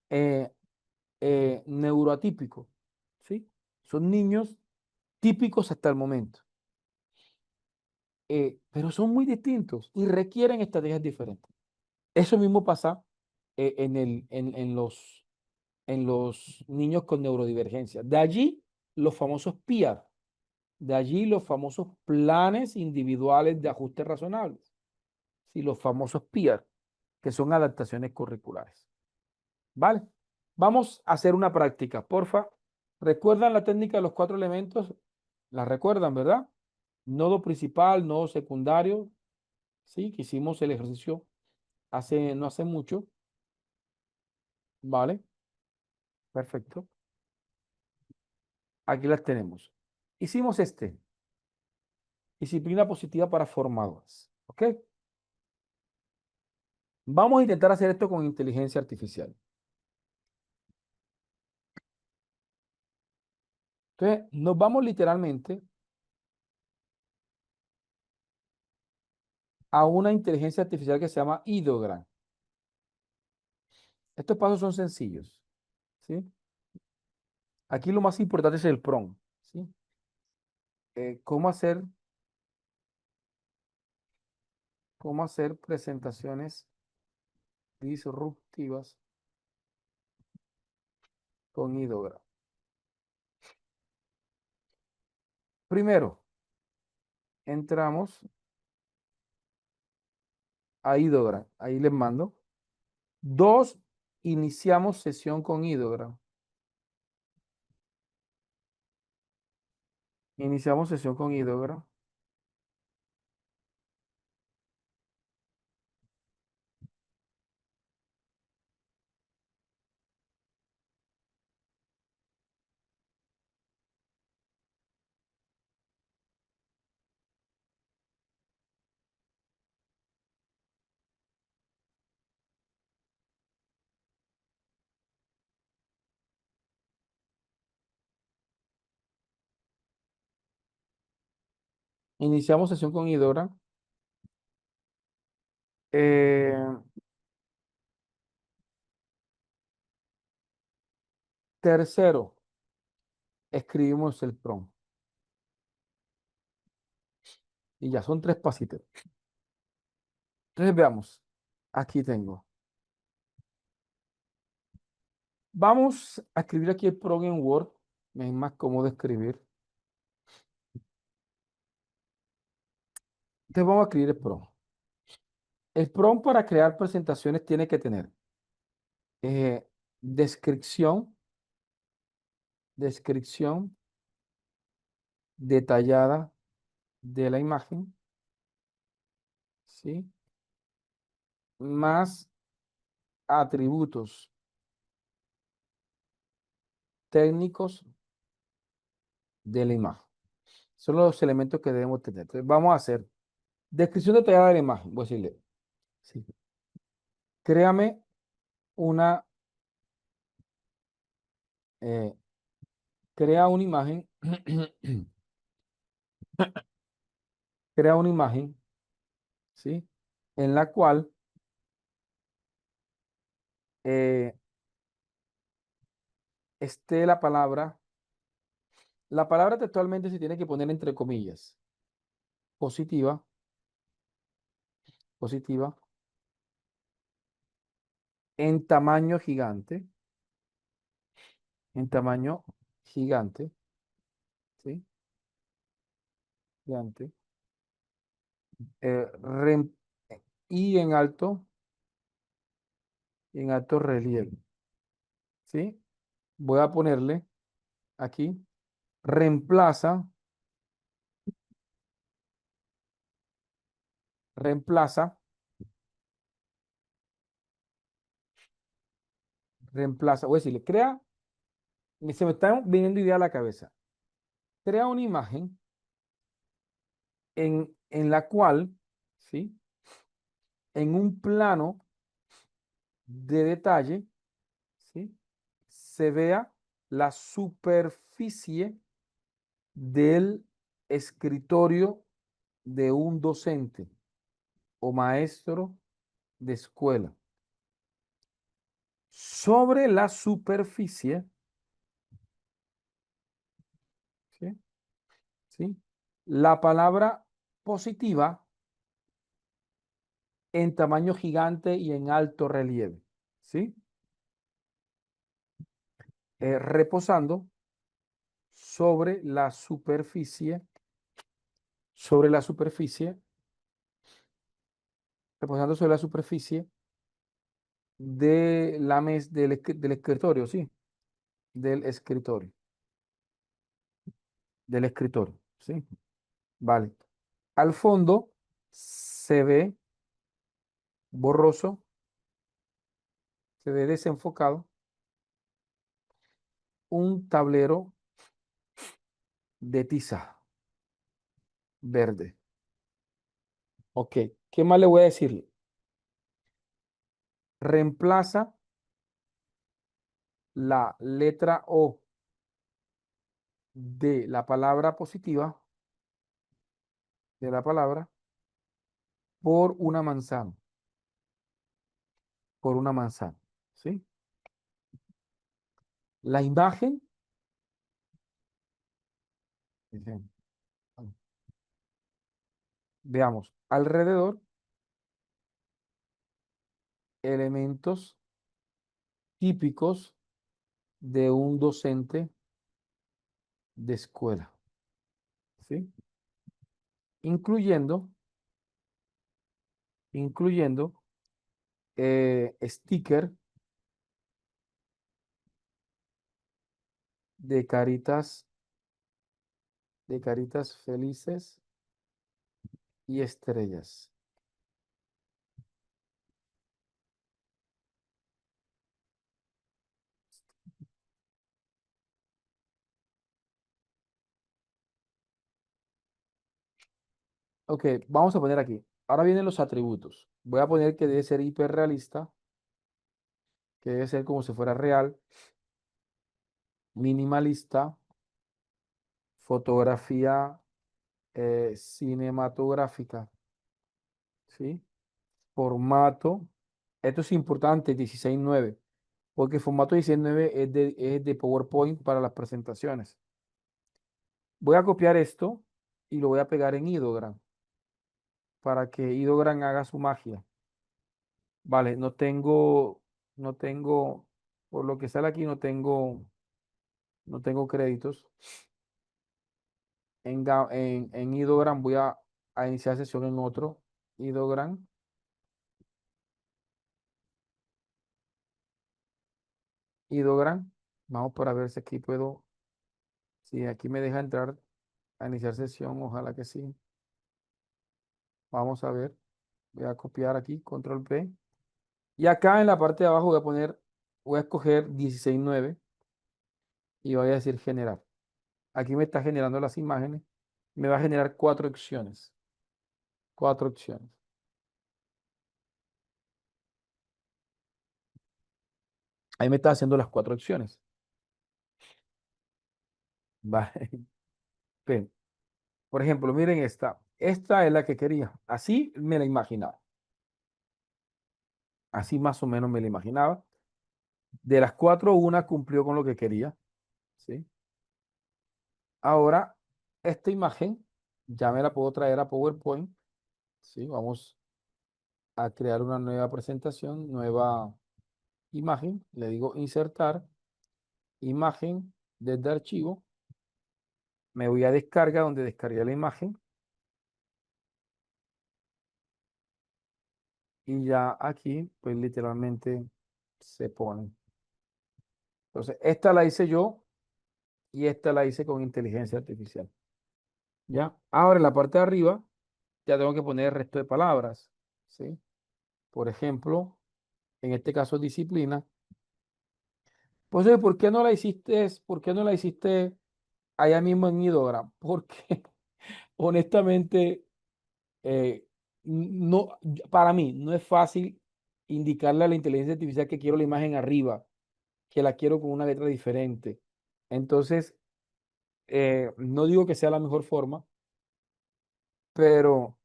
eh, neuroatípico, ¿sí? Son niños típicos hasta el momento, pero son muy distintos y requieren estrategias diferentes. Eso mismo pasa en los niños con neurodivergencia. De allí los famosos PIAR, de allí los famosos planes individuales de ajuste razonables, ¿sí? Los famosos PIAR, que son adaptaciones curriculares. ¿Vale? Vamos a hacer una práctica, porfa. ¿Recuerdan la técnica de los cuatro elementos? La recuerdan, ¿verdad? Nodo principal, nodo secundario, ¿sí? Que hicimos el ejercicio no hace mucho, ¿vale? Perfecto. Aquí las tenemos. Hicimos disciplina positiva para formadores, ¿ok? Vamos a intentar hacer esto con inteligencia artificial. Entonces, nos vamos literalmente a una inteligencia artificial que se llama Ideogram. Estos pasos son sencillos, ¿sí? Aquí lo más importante es el prompt, ¿sí? ¿Cómo hacer presentaciones disruptivas con ideograma. Primero, entramos a ideograma. Ahí les mando. 2, iniciamos sesión con ideograma. Iniciamos sesión con ideograma. Iniciamos sesión con ideograma. Eh, Tercero, escribimos el prompt. Y ya son 3 pasitos. Entonces veamos. Aquí tengo. Vamos a escribir aquí el prompt en Word. Me es más cómodo escribir. Entonces vamos a escribir el prompt. El prompt para crear presentaciones tiene que tener descripción, descripción detallada de la imagen, ¿sí? Más atributos técnicos de la imagen. Son los elementos que debemos tener. Entonces, vamos a hacer descripción detallada de la imagen. Voy a decirle, sí. Créame una, eh, crea una imagen, crea una imagen, ¿sí? En la cual eh, esté la palabra textualmente se tiene que poner entre comillas, positiva, positiva, en tamaño gigante, en tamaño gigante, ¿sí? Gigante, eh, rem- y en alto relieve, ¿sí? Voy a ponerle aquí, reemplaza, reemplaza, reemplaza, voy a decirle, crea, se me está viniendo idea a la cabeza, crea una imagen en la cual, ¿sí? En un plano de detalle, ¿sí? Se vea la superficie del escritorio de un docente o maestro de escuela. Sobre la superficie, ¿sí? ¿Sí? La palabra positiva en tamaño gigante y en alto relieve, ¿sí? Reposando sobre la superficie, sobre la superficie, reposando sobre la superficie de la del escritorio, ¿sí? Del escritorio, ¿sí? Vale. Al fondo se ve borroso, se ve desenfocado un tablero de tiza verde. Ok, ¿qué más le voy a decir? Reemplaza la letra O de la palabra positiva, de la palabra, por una manzana, por una manzana, ¿sí? La imagen, fíjense, veamos, alrededor, elementos típicos de un docente de escuela, ¿sí? Incluyendo, incluyendo sticker de caritas felices y estrellas. Ok, vamos a poner aquí. Ahora vienen los atributos. Voy a poner que debe ser hiperrealista, que debe ser como si fuera real, minimalista, fotografía cinematográfica, ¿sí? Formato, esto es importante, 16:9, porque el formato 16:9 es de PowerPoint para las presentaciones. Voy a copiar esto y lo voy a pegar en Ideogram para que Ideogram haga su magia. Vale, no tengo, por lo que sale aquí, no tengo créditos. En Ideogram voy a iniciar sesión en otro. Ideogram, Ideogram. Vamos para ver si aquí puedo. Si aquí me deja entrar a iniciar sesión, ojalá que sí. Vamos a ver. Voy a copiar aquí, control P. Y acá en la parte de abajo voy a escoger 16:9 y voy a decir generar. Aquí me está generando las imágenes. Me va a generar cuatro opciones. Cuatro opciones. Ahí me está haciendo las cuatro opciones. Vale. Ven. Por ejemplo, miren esta. Esta es la que quería. Así me la imaginaba. Así más o menos me la imaginaba. De las cuatro, una cumplió con lo que quería. ¿Sí? Ahora, esta imagen ya me la puedo traer a PowerPoint. ¿Sí? Vamos a crear una nueva presentación, nueva imagen. Le digo insertar, imagen desde archivo. Me voy a descarga donde descargué la imagen. Y ya aquí, pues literalmente se pone. Entonces, esta la hice yo y esta la hice con inteligencia artificial. ¿Ya? Ahora en la parte de arriba ya tengo que poner el resto de palabras. ¿Sí? Por ejemplo, en este caso disciplina. Pues, oye, ¿por qué no la hiciste? ¿Por qué no la hiciste allá mismo en Idogram? Porque honestamente, no, para mí no es fácil indicarle a la inteligencia artificial que quiero la imagen arriba, que la quiero con una letra diferente. Entonces, no digo que sea la mejor forma, pero,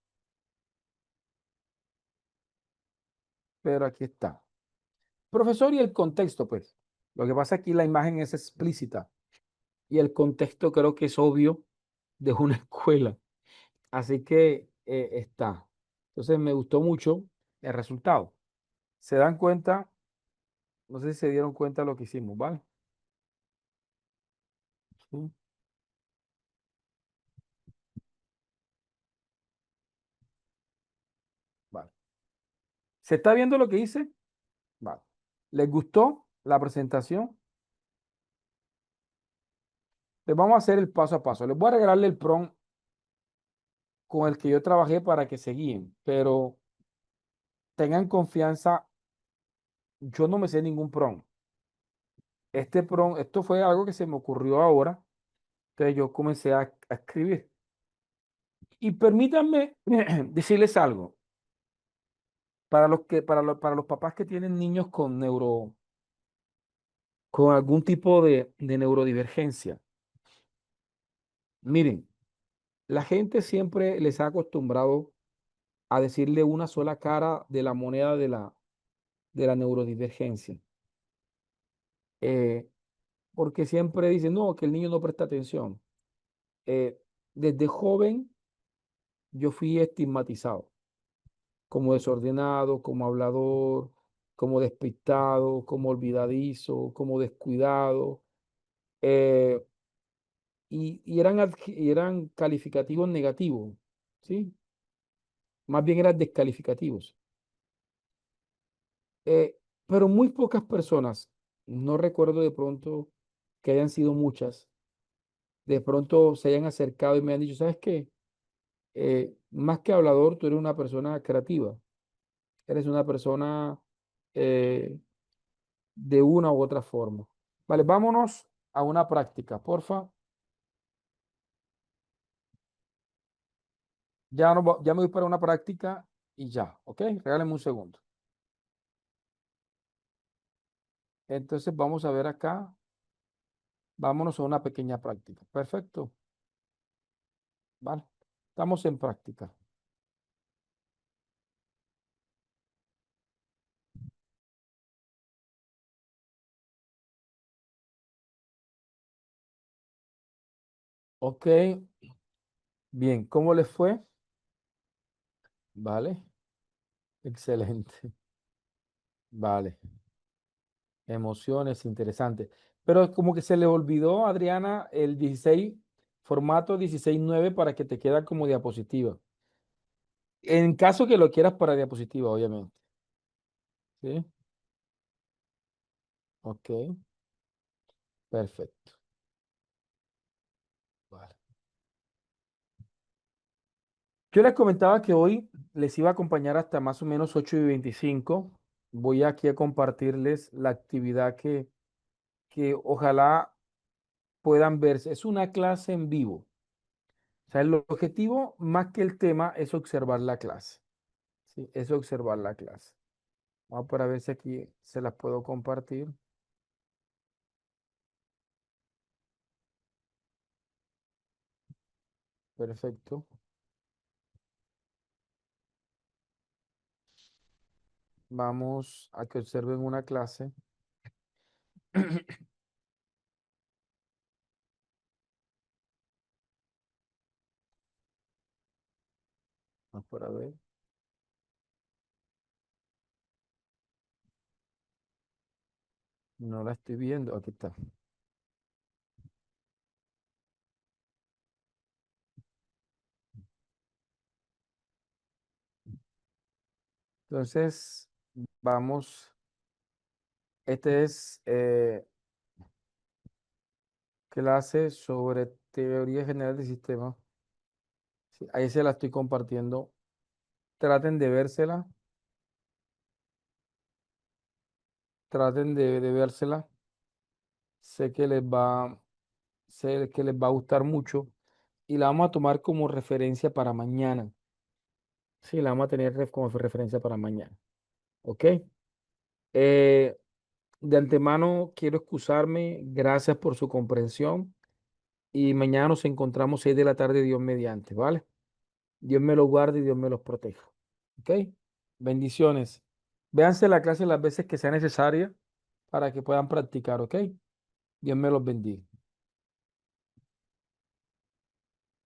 pero aquí está. Profesor, y el contexto, pues. Lo que pasa aquí, la imagen es explícita y el contexto creo que es obvio de una escuela. Así que está. Entonces, me gustó mucho el resultado. ¿Se dan cuenta? No sé si se dieron cuenta de lo que hicimos, ¿vale? Sí, vale. ¿Se está viendo lo que hice? Vale. ¿Les gustó la presentación? Les vamos a hacer el paso a paso. Les voy a regalarle el prompt con el que yo trabajé para que se guíen, pero tengan confianza, yo no me sé ningún prompt. Este prompt, esto fue algo que se me ocurrió ahora, entonces yo comencé a escribir. Y permítanme decirles algo, para los papás que tienen niños con algún tipo de neurodivergencia, miren, la gente siempre les ha acostumbrado a decirle una sola cara de la moneda de la neurodivergencia. Eh, Porque siempre dicen, no, que el niño no presta atención. Eh, Desde joven yo fui estigmatizado como desordenado, como hablador, como despistado, como olvidadizo, como descuidado. eh, y eran calificativos negativos, ¿sí? Más bien eran descalificativos. Eh, pero muy pocas personas, no recuerdo de pronto que hayan sido muchas, de pronto se hayan acercado y me han dicho, ¿sabes qué? Más que hablador, tú eres una persona creativa, eres una persona eh, de una u otra forma. Vale, vámonos a una práctica, porfa. Ya, no, ya me voy para una práctica y ya, ¿ok? Regálame un segundo. Entonces vamos a ver acá. Vámonos a una pequeña práctica. Perfecto. Vale. Estamos en práctica. Ok. Bien. ¿Cómo les fue? Vale. Excelente. Vale. Emociones, interesante. Pero como que se le olvidó, Adriana, el 16, formato 16:9 para que te queda como diapositiva. En caso que lo quieras para diapositiva, obviamente. ¿Sí? Ok. Perfecto. Vale. Yo les comentaba que hoy les iba a acompañar hasta más o menos 8:25. Voy aquí a compartirles la actividad que ojalá puedan verse. Es una clase en vivo. O sea, el objetivo más que el tema es observar la clase. Sí, es observar la clase. Vamos para ver si aquí se las puedo compartir. Perfecto. Vamos a que observen una clase. Vamos para ver. No la estoy viendo. Aquí está. Entonces, vamos. Este es clase sobre teoría general del sistema. Sí, ahí se la estoy compartiendo. Traten de vérsela. Traten de vérsela. Sé que les va, sé que les va a gustar mucho. Y la vamos a tomar como referencia para mañana. Sí, la vamos a tener como referencia para mañana. ¿Ok? Eh, de antemano quiero excusarme. Gracias por su comprensión. Y mañana nos encontramos 6 de la tarde, Dios mediante, ¿vale? Dios me los guarde y Dios me los proteja. ¿Ok? Bendiciones. Véanse la clase las veces que sea necesaria para que puedan practicar, ¿ok? Dios me los bendiga.